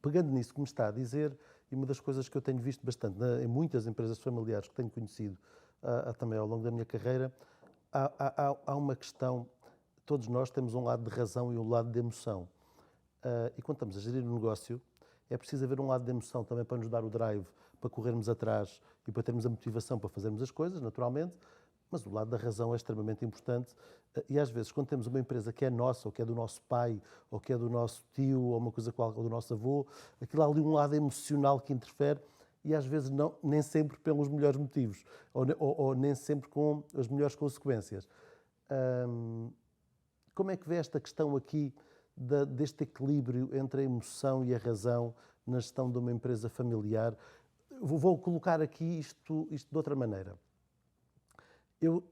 Pegando nisso que me está a dizer, e uma das coisas que eu tenho visto bastante em muitas empresas familiares que tenho conhecido também ao longo da minha carreira, há uma questão, todos nós temos um lado de razão e um lado de emoção. E quando estamos a gerir um negócio, é preciso haver um lado de emoção também para nos dar o drive, para corrermos atrás e para termos a motivação para fazermos as coisas, naturalmente, mas o lado da razão é extremamente importante. E às vezes, quando temos uma empresa que é nossa, ou que é do nosso pai, ou que é do nosso tio, ou uma coisa qualquer, ou do nosso avô, aquilo há ali um lado emocional que interfere e às vezes nem sempre pelos melhores motivos, ou nem sempre com as melhores consequências. Como é que vê esta questão aqui deste equilíbrio entre a emoção e a razão na gestão de uma empresa familiar? Vou colocar aqui isto de outra maneira. Eu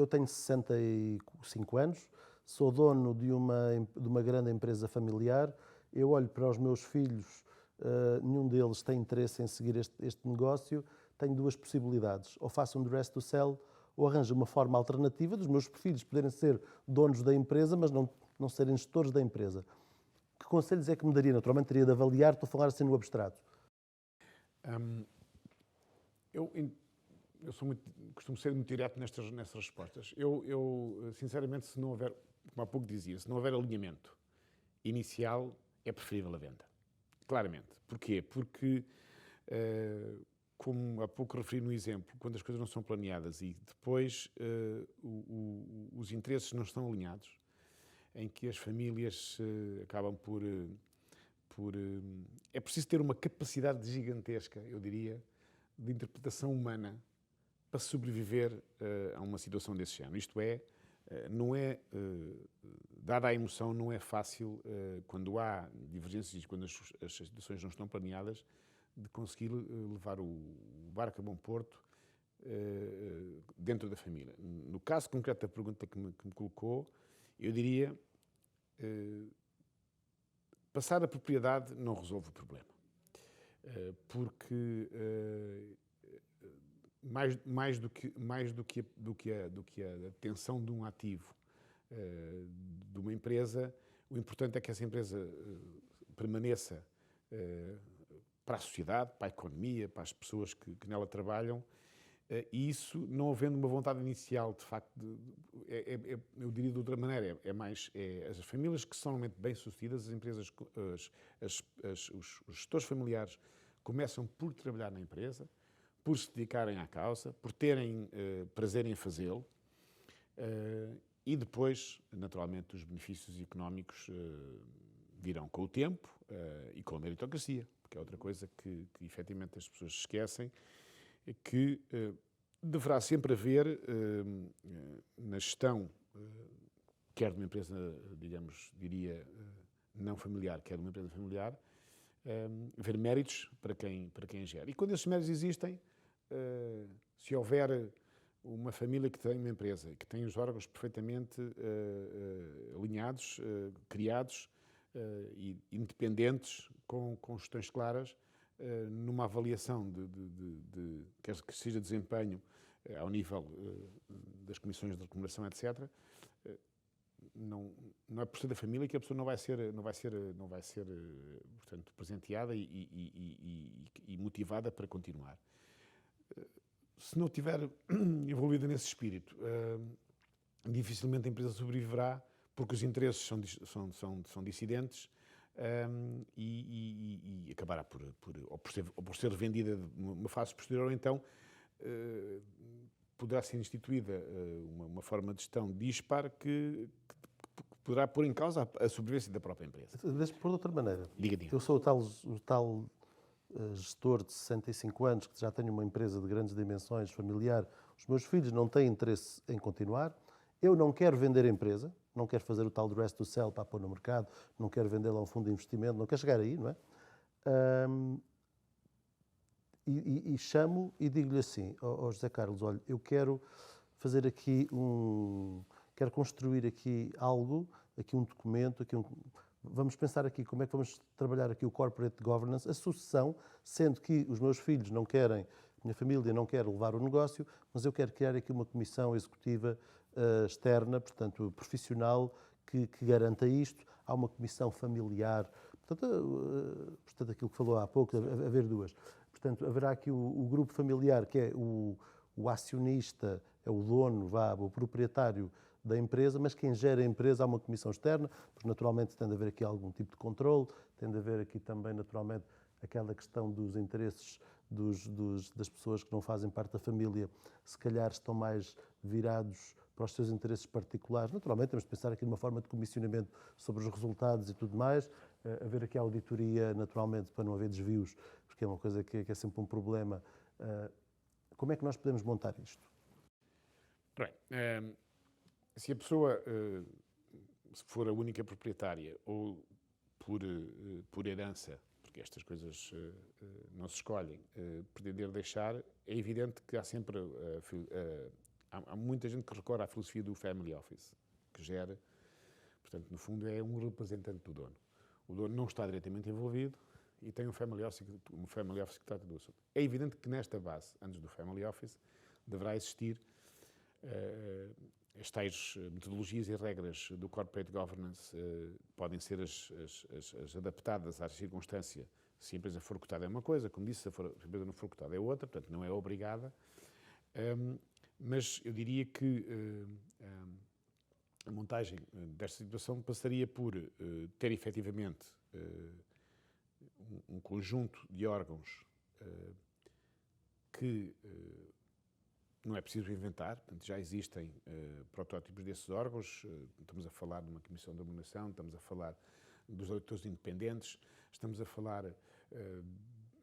tenho 65 anos, sou dono de uma grande empresa familiar, eu olho para os meus filhos, nenhum deles tem interesse em seguir este negócio, tenho duas possibilidades, ou faço um dress to sell, ou arranjo uma forma alternativa dos meus filhos poderem ser donos da empresa, mas não serem gestores da empresa. Que conselhos é que me daria? Naturalmente teria de avaliar, estou a falar assim no abstrato. Eu costumo ser muito direto nestas respostas. Eu, sinceramente, se não houver, como há pouco dizia, se não houver alinhamento inicial, é preferível a venda. Claramente. Porquê? Porque, como há pouco referi no exemplo, quando as coisas não são planeadas e depois os interesses não estão alinhados, em que as famílias acabam por... É preciso ter uma capacidade gigantesca, eu diria, de interpretação humana para sobreviver a uma situação desse género. Isto é, dada a emoção, não é fácil, quando há divergências, quando as situações não estão planeadas, de conseguir levar o barco a bom porto dentro da família. No caso concreto da pergunta que me colocou, eu diria, passar a propriedade não resolve o problema. Porque mais do que a detenção de um ativo de uma empresa, o importante é que essa empresa permaneça para a sociedade, para a economia, para as pessoas que nela trabalham, e isso, não havendo uma vontade inicial, de facto, eu diria de outra maneira, as famílias que são realmente bem-sucedidas, as empresas, os gestores familiares começam por trabalhar na empresa, por se dedicarem à causa, por terem prazer em fazê-lo, e depois, naturalmente, os benefícios económicos virão com o tempo e com a meritocracia, porque é outra coisa que efetivamente as pessoas esquecem, é que deverá sempre haver na gestão, quer de uma empresa, não familiar, quer de uma empresa familiar, haver méritos para quem gera. E quando esses méritos existem, se houver uma família que tem uma empresa, que tem os órgãos perfeitamente alinhados, criados e independentes, com gestões claras, numa avaliação quer que seja desempenho ao nível das comissões de remuneração, etc., não é por ser da família que a pessoa não vai ser portanto, presenteada e motivada para continuar. Se não estiver envolvida nesse espírito, dificilmente a empresa sobreviverá, porque os interesses são dissidentes, e acabará por ser vendida numa fase posterior, ou então poderá ser instituída uma forma de gestão dispar que poderá pôr em causa a sobrevivência da própria empresa. Deixa-me pôr de outra maneira. Diga. Eu sou o tal gestor de 65 anos que já tenho uma empresa de grandes dimensões, familiar. Os meus filhos não têm interesse em continuar. Eu não quero vender a empresa, não quero fazer o tal do rest to sell para pôr no mercado, não quero vendê-la a um fundo de investimento, não quero chegar aí, não é? E chamo e digo-lhe assim, José Carlos, olha, eu quero fazer aqui quero construir aqui algo, aqui um documento, vamos pensar aqui como é que vamos trabalhar aqui o corporate governance, a sucessão, sendo que os meus filhos não querem, a minha família não quer levar o negócio, mas eu quero criar aqui uma comissão executiva externa, portanto, profissional, que garanta isto. Há uma comissão familiar, portanto aquilo que falou há pouco, haver duas. Portanto, haverá aqui o grupo familiar, que é o acionista, é o dono, o proprietário da empresa, mas quem gera a empresa há uma comissão externa, porque naturalmente tem de haver aqui algum tipo de controle, tem de haver aqui também naturalmente aquela questão dos interesses das pessoas que não fazem parte da família, se calhar estão mais virados para os seus interesses particulares. Naturalmente temos de pensar aqui numa forma de comissionamento sobre os resultados e tudo mais, haver aqui a auditoria naturalmente para não haver desvios, porque é uma coisa que é sempre um problema. Como é que nós podemos montar isto? Bem, se a pessoa se for a única proprietária ou por herança, porque estas coisas não se escolhem, pretender deixar, é evidente que há sempre há muita gente que recorre à filosofia do family office, que gera, portanto, no fundo é um representante do dono. O dono não está diretamente envolvido e tem um family office que trata do assunto. É evidente que nesta base, antes do family office, deverá existir as tais metodologias e regras do corporate governance, podem ser as adaptadas à circunstância. Se a empresa for cotada é uma coisa, como disse, se a empresa não for cotada é outra, portanto não é obrigada. Mas eu diria que a montagem desta situação passaria por ter efetivamente um conjunto de órgãos que não é preciso inventar, portanto, já existem protótipos desses órgãos. Estamos a falar de uma comissão de remuneração, estamos a falar dos auditores independentes, estamos a falar,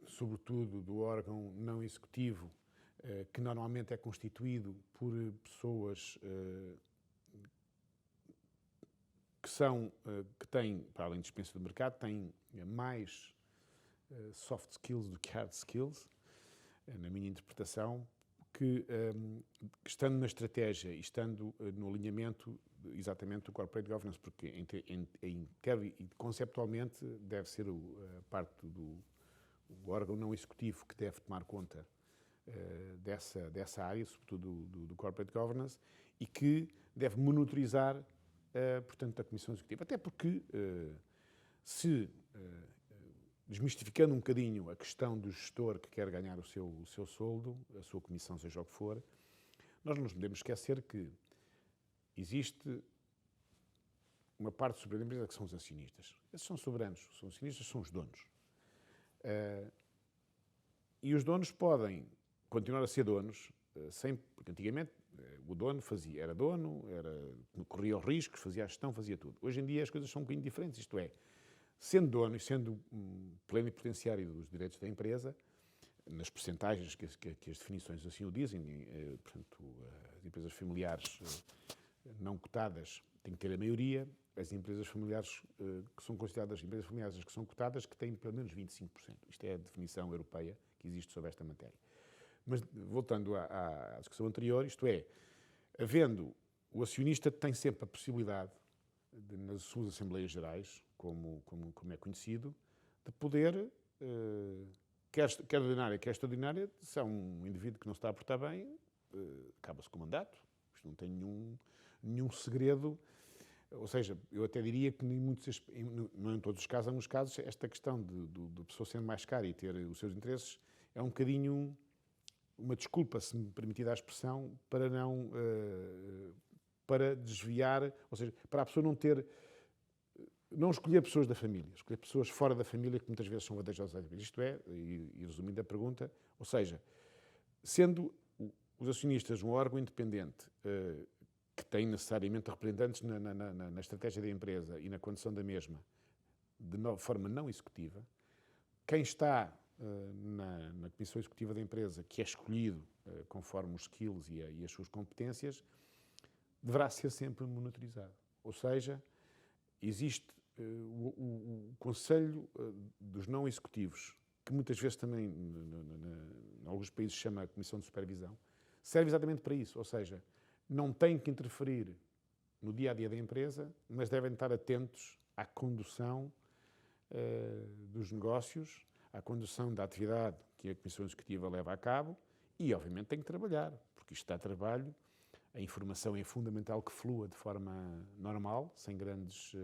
sobretudo, do órgão não executivo, que normalmente é constituído por pessoas que têm, para além de experiência do mercado, têm mais soft skills do que hard skills, na minha interpretação, que estando na estratégia e estando no alinhamento exatamente do corporate governance, porque conceptualmente deve ser a parte do órgão não executivo que deve tomar conta dessa área, sobretudo do corporate governance, e que deve monitorizar, portanto, a Comissão Executiva. Até porque, desmistificando um bocadinho a questão do gestor que quer ganhar o seu soldo, a sua comissão, seja o que for, nós não nos podemos esquecer que existe uma parte soberana da empresa que são os acionistas. Esses são soberanos, são acionistas, são os donos. E os donos podem continuar a ser donos, porque antigamente o dono era dono, corria os riscos, fazia a gestão, fazia tudo. Hoje em dia as coisas são um bocadinho diferentes, isto é, sendo dono e sendo plenipotenciário dos direitos da empresa, nas percentagens que as definições assim o dizem, portanto, as empresas familiares não cotadas têm que ter a maioria, as empresas familiares que são consideradas empresas familiares, as que são cotadas, que têm pelo menos 25%. Isto é a definição europeia que existe sobre esta matéria. Mas, voltando à discussão anterior, isto é, havendo, o acionista tem sempre a possibilidade, nas suas Assembleias Gerais, como é conhecido, de poder, quer ordinária, quer extraordinária, se há um indivíduo que não está a portar bem, acaba-se com o mandato. Isto não tem nenhum segredo. Ou seja, eu até diria que não em todos os casos, em alguns casos, esta questão de pessoa sendo mais cara e ter os seus interesses é um bocadinho uma desculpa, se me permitir a expressão, para desviar, ou seja, para a pessoa não escolher pessoas da família, escolher pessoas fora da família que muitas vezes são vantajosas. Isto é, e resumindo a pergunta, ou seja, sendo os acionistas um órgão independente que tem necessariamente representantes na estratégia da empresa e na condução da mesma, de forma não executiva, quem está na comissão executiva da empresa, que é escolhido conforme os skills e as suas competências, deverá ser sempre monitorizado. Ou seja, existe o Conselho dos Não Executivos, que muitas vezes também, em alguns países, se chama a Comissão de Supervisão, serve exatamente para isso. Ou seja, não têm que interferir no dia-a-dia da empresa, mas devem estar atentos à condução dos negócios, à condução da atividade que a Comissão Executiva leva a cabo e, obviamente, têm que trabalhar, porque isto dá trabalho, a informação é fundamental que flua de forma normal, sem grandes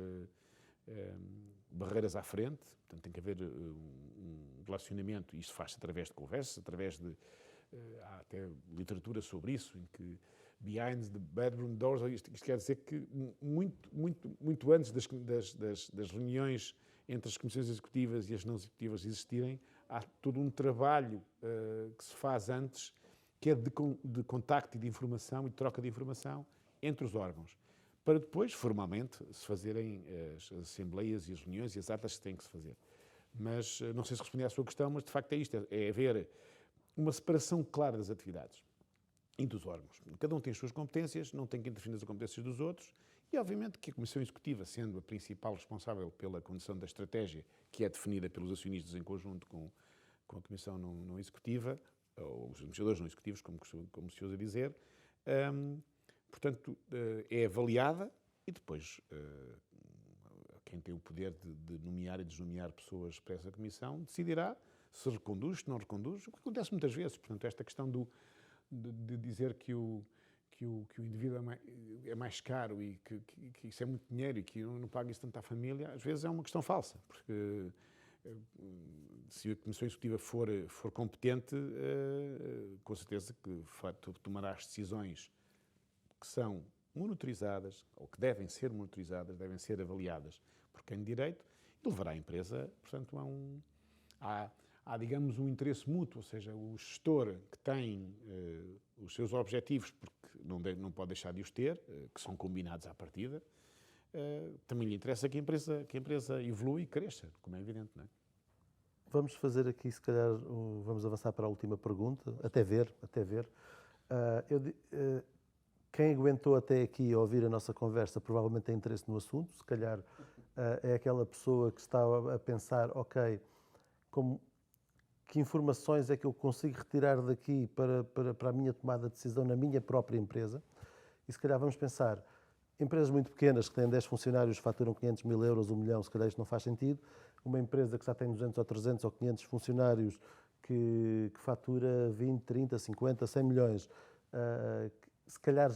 barreiras à frente, portanto tem que haver um relacionamento, e isso faz-se através de conversas, através de... há até literatura sobre isso, em que behind the bedroom doors, isto quer dizer que muito antes das reuniões entre as comissões executivas e as não executivas existirem, há todo um trabalho que se faz antes, que é de contacto e de informação e de troca de informação entre os órgãos, para depois, formalmente, se fazerem as assembleias e as reuniões e as atas que têm que se fazer. Mas, não sei se respondi à sua questão, mas de facto é isto, é haver uma separação clara das atividades e dos órgãos. Cada um tem as suas competências, não tem que interferir nas competências dos outros, e obviamente que a Comissão Executiva, sendo a principal responsável pela condução da estratégia, que é definida pelos acionistas em conjunto com a Comissão não Executiva, ou os administradores não executivos, como se usa dizer, portanto, é avaliada e depois quem tem o poder de nomear e desnomear pessoas para essa comissão decidirá se reconduz, se não reconduz, o que acontece muitas vezes. Portanto, esta questão de dizer que o indivíduo é mais caro e que isso é muito dinheiro e que não paga isso tanto à família, às vezes é uma questão falsa, porque se a Comissão Executiva for competente, com certeza que tomará as decisões que são monitorizadas, ou que devem ser monitorizadas, devem ser avaliadas por quem de direito, e levará a empresa, portanto, há, digamos, um interesse mútuo, ou seja, o gestor que tem os seus objetivos, porque não pode deixar de os ter, que são combinados à partida, também lhe interessa que a empresa evolua e cresça, como é evidente, não é? Vamos fazer aqui, se calhar, vamos avançar para a última pergunta, até ver. Quem aguentou até aqui a ouvir a nossa conversa provavelmente tem interesse no assunto, se calhar é aquela pessoa que está a pensar, ok, que informações é que eu consigo retirar daqui para a minha tomada de decisão na minha própria empresa? E se calhar vamos pensar, empresas muito pequenas que têm 10 funcionários, faturam 500 mil euros, 1 milhão, se calhar isto não faz sentido. Uma empresa que já tem 200 ou 300 ou 500 funcionários que fatura 20, 30, 50, 100 milhões, se calhar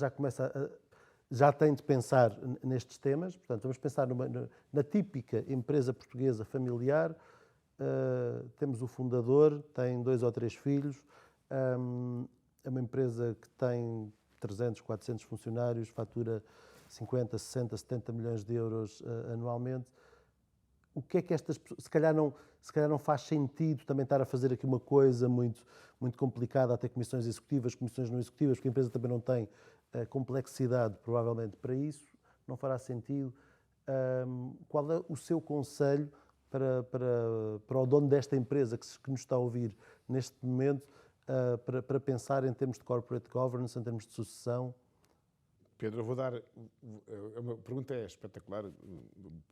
já tem de pensar nestes temas. Portanto, vamos pensar na típica empresa portuguesa familiar. Temos o fundador, tem 2 ou 3 filhos, é uma empresa que tem 300, 400 funcionários, fatura 50, 60, 70 milhões de euros anualmente. o que é que estas pessoas, se calhar não faz sentido também estar a fazer aqui uma coisa muito complicada, até comissões executivas, comissões não executivas, porque a empresa também não tem complexidade, provavelmente, para isso, não fará sentido. Qual é o seu conselho para o dono desta empresa que nos está a ouvir neste momento, para pensar em termos de corporate governance, em termos de sucessão? Pedro, eu vou dar. A pergunta é espetacular.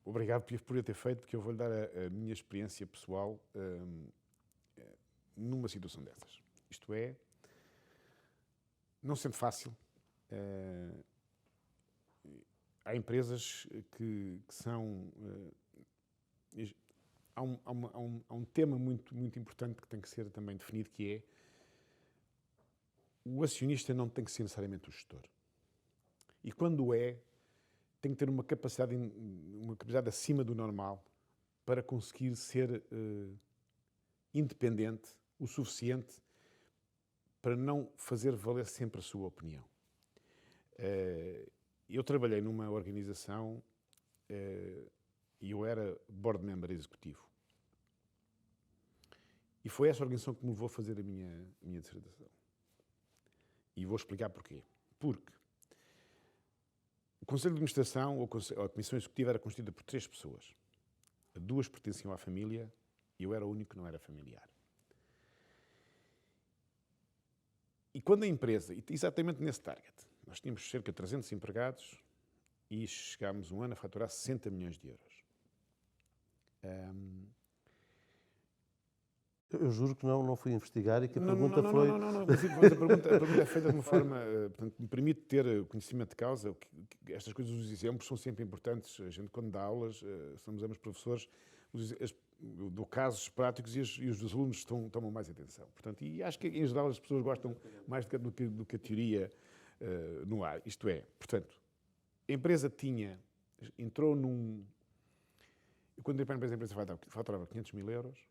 Obrigado por a ter feito, porque eu vou-lhe dar a minha experiência pessoal numa situação dessas. Isto é, não sendo fácil. Há empresas que são. Há um tema muito importante que tem que ser também definido, que é o acionista não tem que ser necessariamente o gestor. E quando tem que ter uma capacidade acima do normal para conseguir ser independente o suficiente para não fazer valer sempre a sua opinião. Eu trabalhei numa organização e eu era board member executivo. E foi essa organização que me levou a fazer a minha dissertação. E vou explicar porquê. Porque o Conselho de Administração, ou a Comissão Executiva, era constituída por 3 pessoas. 2 pertenciam à família e eu era o único que não era familiar. E quando a empresa, exatamente nesse target, nós tínhamos cerca de 300 empregados e chegámos um ano a faturar 60 milhões de euros. Eu juro que não fui investigar e que a pergunta foi... Não. Mas a pergunta é feita de uma forma, portanto, me permite ter conhecimento de causa. Estas coisas, os exemplos são sempre importantes. A gente, quando dá aulas, somos ambos professores, eu dou casos práticos e os alunos tomam mais atenção. Portanto, e acho que, em geral, as pessoas gostam mais do que a teoria no ar. Isto é, portanto, a empresa entrou num... Quando entrei para a empresa faturava 500 mil euros.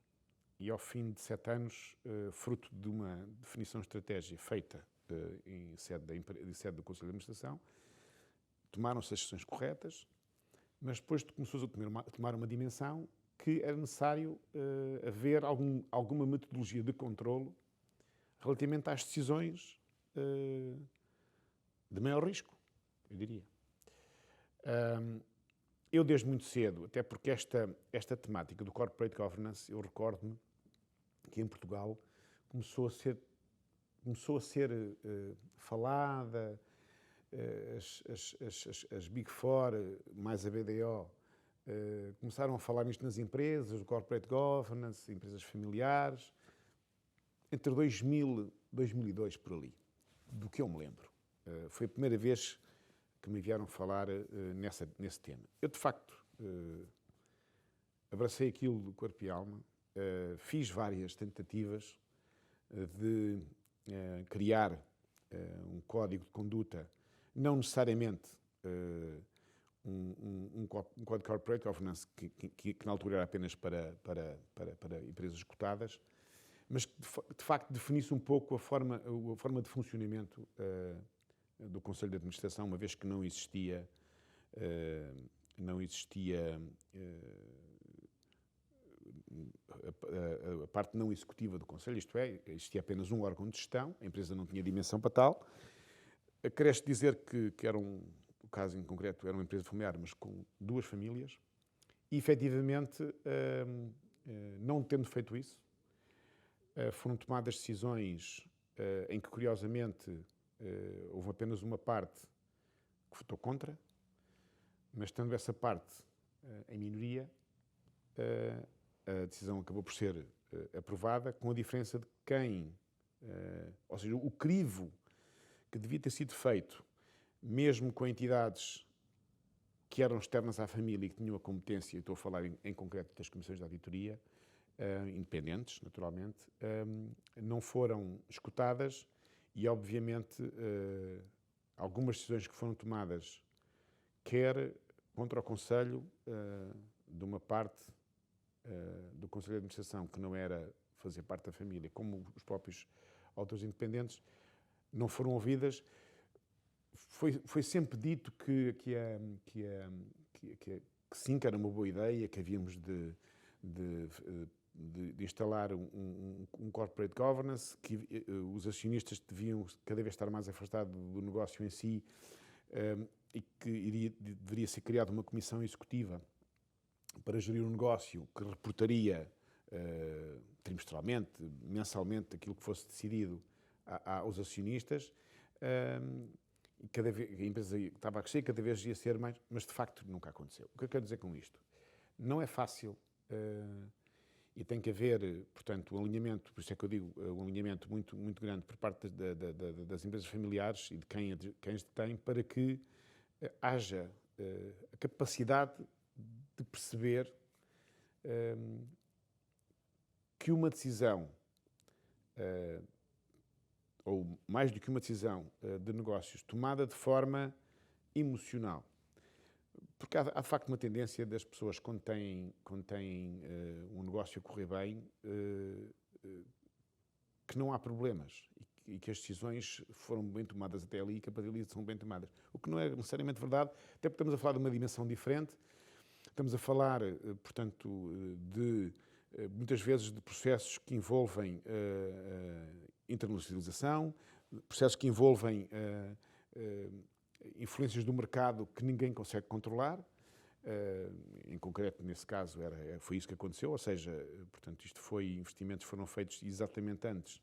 E ao fim de 7 anos, fruto de uma definição de estratégia feita em sede do Conselho de Administração, tomaram-se as decisões corretas, mas depois começou a tomar uma dimensão que era necessário haver alguma metodologia de controlo relativamente às decisões de maior risco, eu diria. Eu, desde muito cedo, até porque esta temática do corporate governance, eu recordo-me que em Portugal começou a ser falada, as Big Four, mais a BDO, começaram a falar nisto nas empresas, do corporate governance, empresas familiares, entre 2000 e 2002, por ali, do que eu me lembro. Foi a primeira vez que me vieram falar nesse tema. Eu, de facto, abracei aquilo de corpo e alma, fiz várias tentativas de criar um código de conduta, não necessariamente um código de corporate governance que na altura era apenas para empresas cotadas, mas que de facto definisse um pouco a forma de funcionamento do Conselho de Administração, uma vez que não existia a parte não executiva do Conselho, isto é, existia apenas um órgão de gestão, a empresa não tinha dimensão para tal. Cresce dizer que era o caso em concreto era uma empresa familiar, mas com 2 famílias, e efetivamente, não tendo feito isso, foram tomadas decisões em que, curiosamente, houve apenas uma parte que votou contra, mas estando essa parte em minoria, a decisão acabou por ser aprovada, com a diferença de quem, ou seja, o crivo que devia ter sido feito, mesmo com entidades que eram externas à família e que tinham a competência, estou a falar em concreto das comissões de auditoria, independentes, naturalmente, não foram escutadas e, obviamente, algumas decisões que foram tomadas, quer contra o Conselho, de uma parte do Conselho de Administração, que não era fazer parte da família, como os próprios autores independentes, não foram ouvidas. Foi sempre dito que que sim, que era uma boa ideia, que havíamos de instalar um corporate governance, que os acionistas deviam cada vez estar mais afastados do negócio em si, e que deveria ser criada uma comissão executiva para gerir o negócio, que reportaria trimestralmente, mensalmente, aquilo que fosse decidido aos acionistas. E cada vez, a empresa estava a crescer, cada vez ia ser mais, mas de facto nunca aconteceu. O que eu quero dizer com isto? Não é fácil e tem que haver, portanto, um alinhamento, por isso é que eu digo, um alinhamento muito, muito grande por parte das empresas familiares e de quem as detém, para que haja a capacidade de perceber que uma decisão, ou mais do que uma decisão de negócios, tomada de forma emocional. Porque há de facto uma tendência das pessoas, quando têm um negócio a correr bem, que não há problemas e que as decisões foram bem tomadas até ali e que a partir dali são bem tomadas. O que não é necessariamente verdade, até porque estamos a falar de uma dimensão diferente, estamos a falar, portanto, muitas vezes de processos que envolvem internacionalização, processos que envolvem influências do mercado que ninguém consegue controlar. Em concreto, nesse caso, foi isso que aconteceu, ou seja, portanto, investimentos foram feitos exatamente antes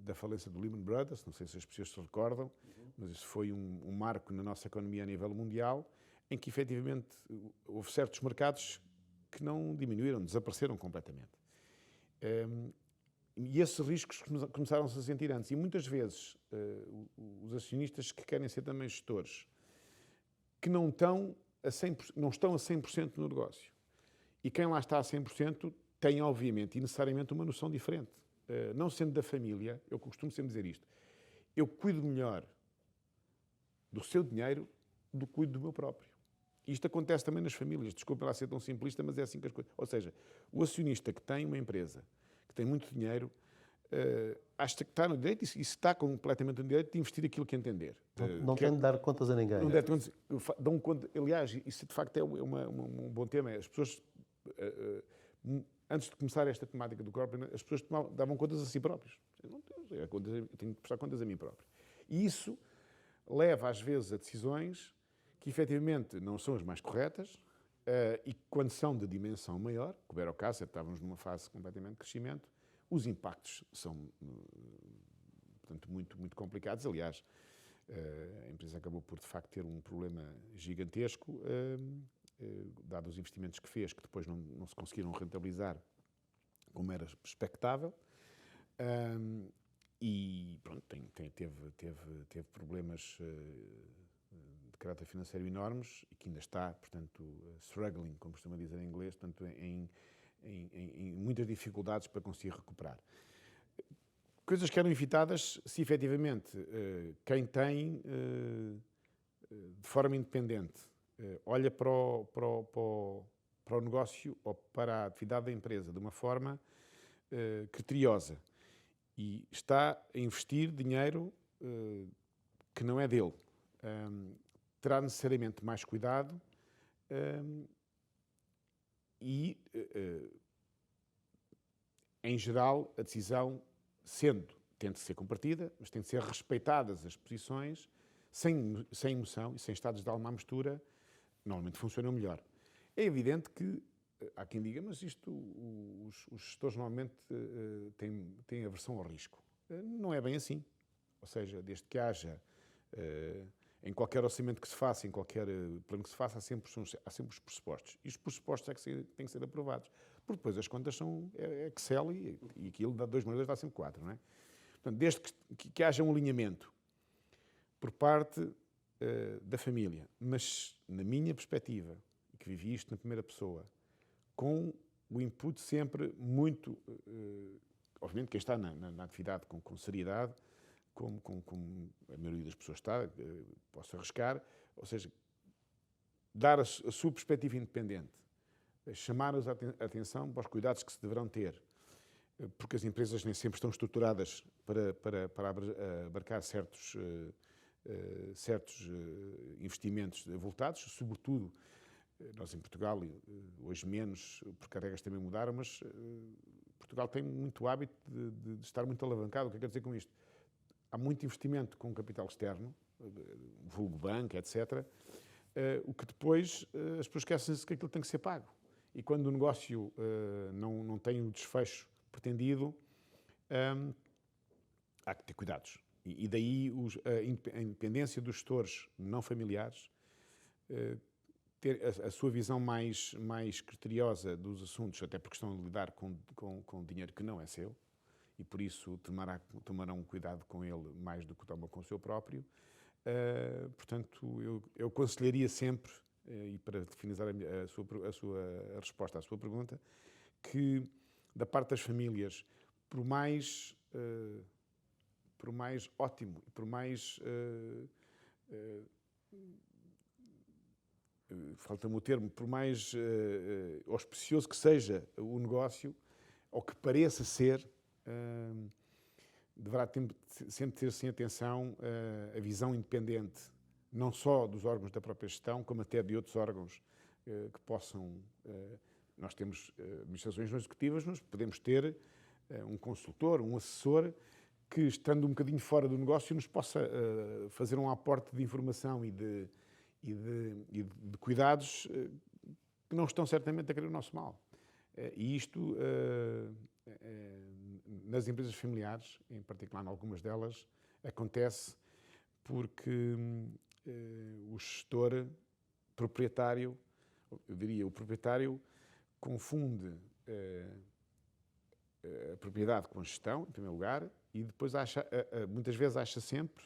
da falência do Lehman Brothers, não sei se as pessoas se recordam, mas isso foi um marco na nossa economia a nível mundial, em que efetivamente houve certos mercados que não diminuíram, desapareceram completamente. E esses riscos começaram-se a sentir antes. E muitas vezes os acionistas que querem ser também gestores, que não estão a 100% no negócio. E quem lá está a 100% tem, obviamente, e necessariamente uma noção diferente. Não sendo da família, eu costumo sempre dizer isto, eu cuido melhor do seu dinheiro do que cuido do meu próprio. Isto acontece também nas famílias. Desculpem lá ser tão simplista, mas é assim que as coisas... Ou seja, o acionista que tem uma empresa, que tem muito dinheiro, acha que está no direito e está completamente no direito de investir aquilo que entender. Não tem de dar contas a ninguém. Não deve ter, dão conta, aliás, isso de facto é um bom tema. As pessoas, antes de começar esta temática do corporate, as pessoas davam contas a si próprios. Eu tenho que prestar contas a mim próprio. E isso leva às vezes a decisões que efetivamente não são as mais corretas e quando são de dimensão maior, como era o caso, estávamos numa fase completamente de crescimento, os impactos são, portanto, muito, muito complicados. Aliás, a empresa acabou por, de facto, ter um problema gigantesco, dado os investimentos que fez, que depois não se conseguiram rentabilizar como era expectável. E, pronto, teve problemas de caráter financeiro enormes e que ainda está, portanto, struggling, como costuma dizer em inglês, portanto, em muitas dificuldades para conseguir recuperar. Coisas que eram evitadas se efetivamente quem tem, de forma independente, olha para o negócio ou para a atividade da empresa de uma forma criteriosa e está a investir dinheiro que não é dele, terá necessariamente mais cuidado e, em geral, a decisão tem de ser compartida, mas tem de ser respeitadas as posições, sem emoção e sem estados de alma à mistura, normalmente funcionam melhor. É evidente que há quem diga, mas isto, os gestores normalmente têm aversão ao risco. Não é bem assim. Ou seja, desde que haja, em qualquer orçamento que se faça, em qualquer plano que se faça, há sempre os pressupostos. E os pressupostos é que têm que ser aprovados. Porque depois as contas são Excel e aquilo dá 2 mais 2 dá sempre 4, não é? Portanto, desde que haja um alinhamento por parte da família, mas na minha perspectiva, e que vivi isto na primeira pessoa, com o input sempre muito, obviamente quem está na atividade com seriedade, como a maioria das pessoas está, posso arriscar, ou seja, dar a sua perspectiva independente, chamar-os a atenção para os cuidados que se deverão ter, porque as empresas nem sempre estão estruturadas para abarcar certos investimentos avultados, sobretudo nós em Portugal, hoje menos, porque as regras também mudaram, mas Portugal tem muito hábito de estar muito alavancado. O que é que quer dizer com isto? Há muito investimento com capital externo, vulgo banco, etc., o que depois as pessoas esquecem-se que aquilo tem que ser pago. E quando o negócio não tem o desfecho pretendido, há que ter cuidados. E daí a independência dos gestores não familiares, ter a sua visão mais criteriosa dos assuntos, até porque estão a lidar com dinheiro que não é seu, e por isso tomarão cuidado com ele mais do que tomam com o seu próprio. Portanto, eu aconselharia sempre, e para finalizar a sua resposta à sua pergunta, que da parte das famílias, por mais ótimo, por mais falta-me o termo, por mais auspicioso que seja o negócio, ou que pareça ser, deverá sempre ter sem atenção a visão independente, não só dos órgãos da própria gestão, como até de outros órgãos que possam... Nós temos administrações não executivas, mas podemos ter um consultor, um assessor, que, estando um bocadinho fora do negócio, nos possa fazer um aporte de informação e de cuidados que não estão certamente a querer o nosso mal. E isto, nas empresas familiares, em particular em algumas delas, acontece porque o gestor proprietário, eu diria, o proprietário confunde a propriedade com a gestão, em primeiro lugar, e depois muitas vezes acha sempre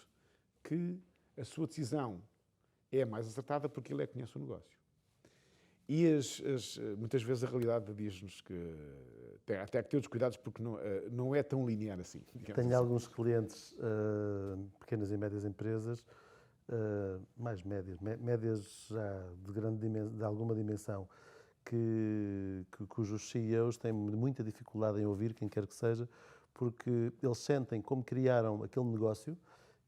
que a sua decisão é a mais acertada porque ele conhece o negócio. E muitas vezes a realidade diz-nos que até há que ter os cuidados porque não é tão linear assim. Tenho assim. alguns clientes, pequenas e médias empresas, mais médias já de alguma dimensão, cujos CEOs têm muita dificuldade em ouvir quem quer que seja, porque eles sentem como criaram aquele negócio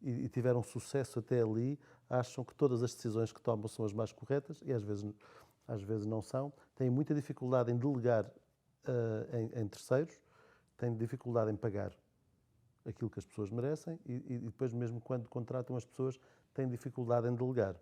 e tiveram sucesso até ali, acham que todas as decisões que tomam são as mais corretas e às vezes não são. Têm muita dificuldade em delegar em terceiros, têm dificuldade em pagar aquilo que as pessoas merecem e depois mesmo quando contratam as pessoas têm dificuldade em delegar.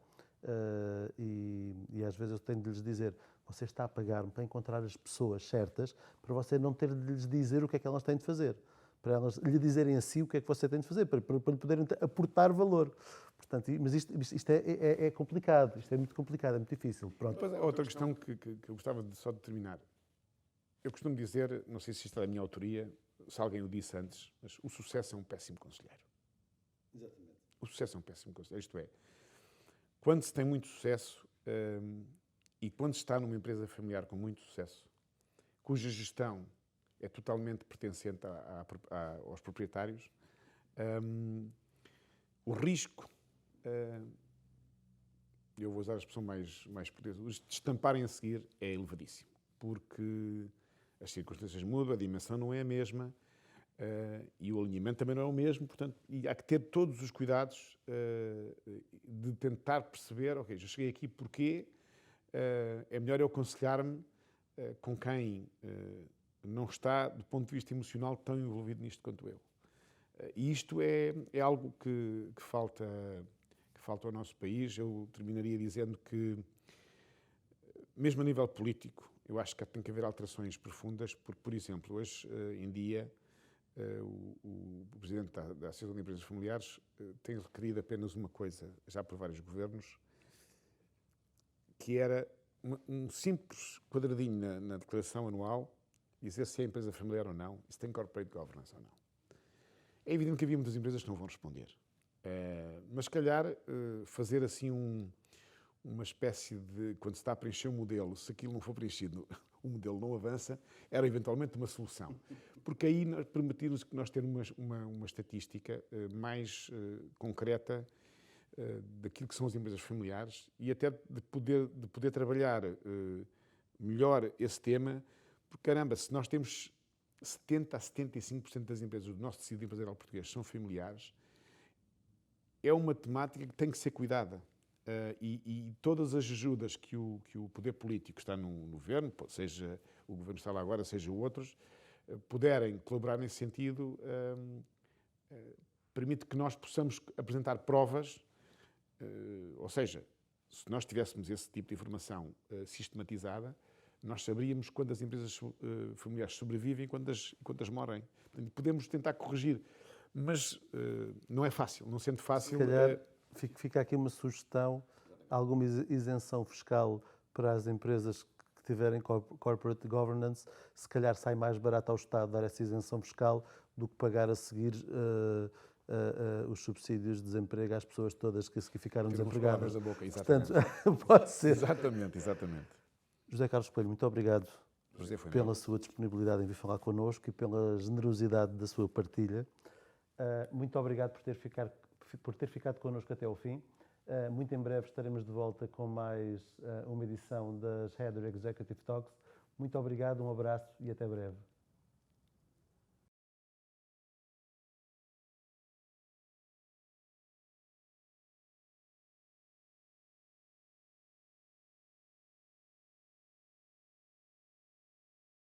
E às vezes eu tenho de lhes dizer: você está a pagar-me para encontrar as pessoas certas, para você não ter de lhes dizer o que é que elas têm de fazer, para elas lhe dizerem a si o que é que você tem de fazer, para lhe poderem aportar valor. Portanto, mas isto é complicado, isto é muito complicado, é muito difícil. Pronto. Depois há outra questão que eu gostava só de terminar. Eu costumo dizer, não sei se isto é da minha autoria, se alguém o disse antes, mas o sucesso é um péssimo conselheiro. Exatamente. O sucesso é um péssimo conselheiro, isto é, quando se tem muito sucesso e quando se está numa empresa familiar com muito sucesso, cuja gestão é totalmente pertencente aos proprietários, o risco, eu vou usar a expressão mais portuguesa, os de estamparem a seguir é elevadíssimo, porque as circunstâncias mudam, a dimensão não é a mesma e o alinhamento também não é o mesmo, portanto, e há que ter todos os cuidados de tentar perceber, ok, já cheguei aqui porquê, é melhor eu aconselhar-me com quem não está, do ponto de vista emocional, tão envolvido nisto quanto eu. E isto é algo que falta ao nosso país. Eu terminaria dizendo que, mesmo a nível político, eu acho que tem que haver alterações profundas, porque, por exemplo, hoje em dia, o Presidente da Associação de Empresas Familiares tem requerido apenas uma coisa, já por vários governos, que era um simples quadradinho na declaração anual, dizer se é empresa familiar ou não, se tem corporate governance ou não. É evidente que havia muitas empresas que não vão responder, mas se calhar fazer assim uma espécie de, quando se está a preencher um modelo, se aquilo não for preenchido, o modelo não avança, era eventualmente uma solução. Porque aí permitir-nos que nós tenhamos uma estatística mais concreta daquilo que são as empresas familiares e até de poder trabalhar melhor esse tema, porque, caramba, se nós temos 70% a 75% das empresas do nosso tecido empresarial português são familiares, é uma temática que tem que ser cuidada. e todas as ajudas que o poder político que está no governo, seja o governo que está lá agora, seja outros, puderem colaborar nesse sentido, permite que nós possamos apresentar provas, ou seja, se nós tivéssemos esse tipo de informação sistematizada, nós saberíamos quantas empresas familiares sobrevivem e quantas morrem. Portanto, podemos tentar corrigir, mas não é fácil, não sendo fácil. Se calhar fica aqui uma sugestão, alguma isenção fiscal para as empresas que tiverem corporate governance, se calhar sai mais barato ao Estado dar essa isenção fiscal do que pagar a seguir os subsídios de desemprego às pessoas todas que ficaram desempregadas. Da boca, exatamente. Portanto, pode ser. Exatamente. José Carlos Coelho, muito obrigado pela sua disponibilidade em vir falar connosco e pela generosidade da sua partilha. Muito obrigado por ter ficado connosco até ao fim. Muito em breve estaremos de volta com mais uma edição das Heather Executive Talks. Muito obrigado, um abraço e até breve.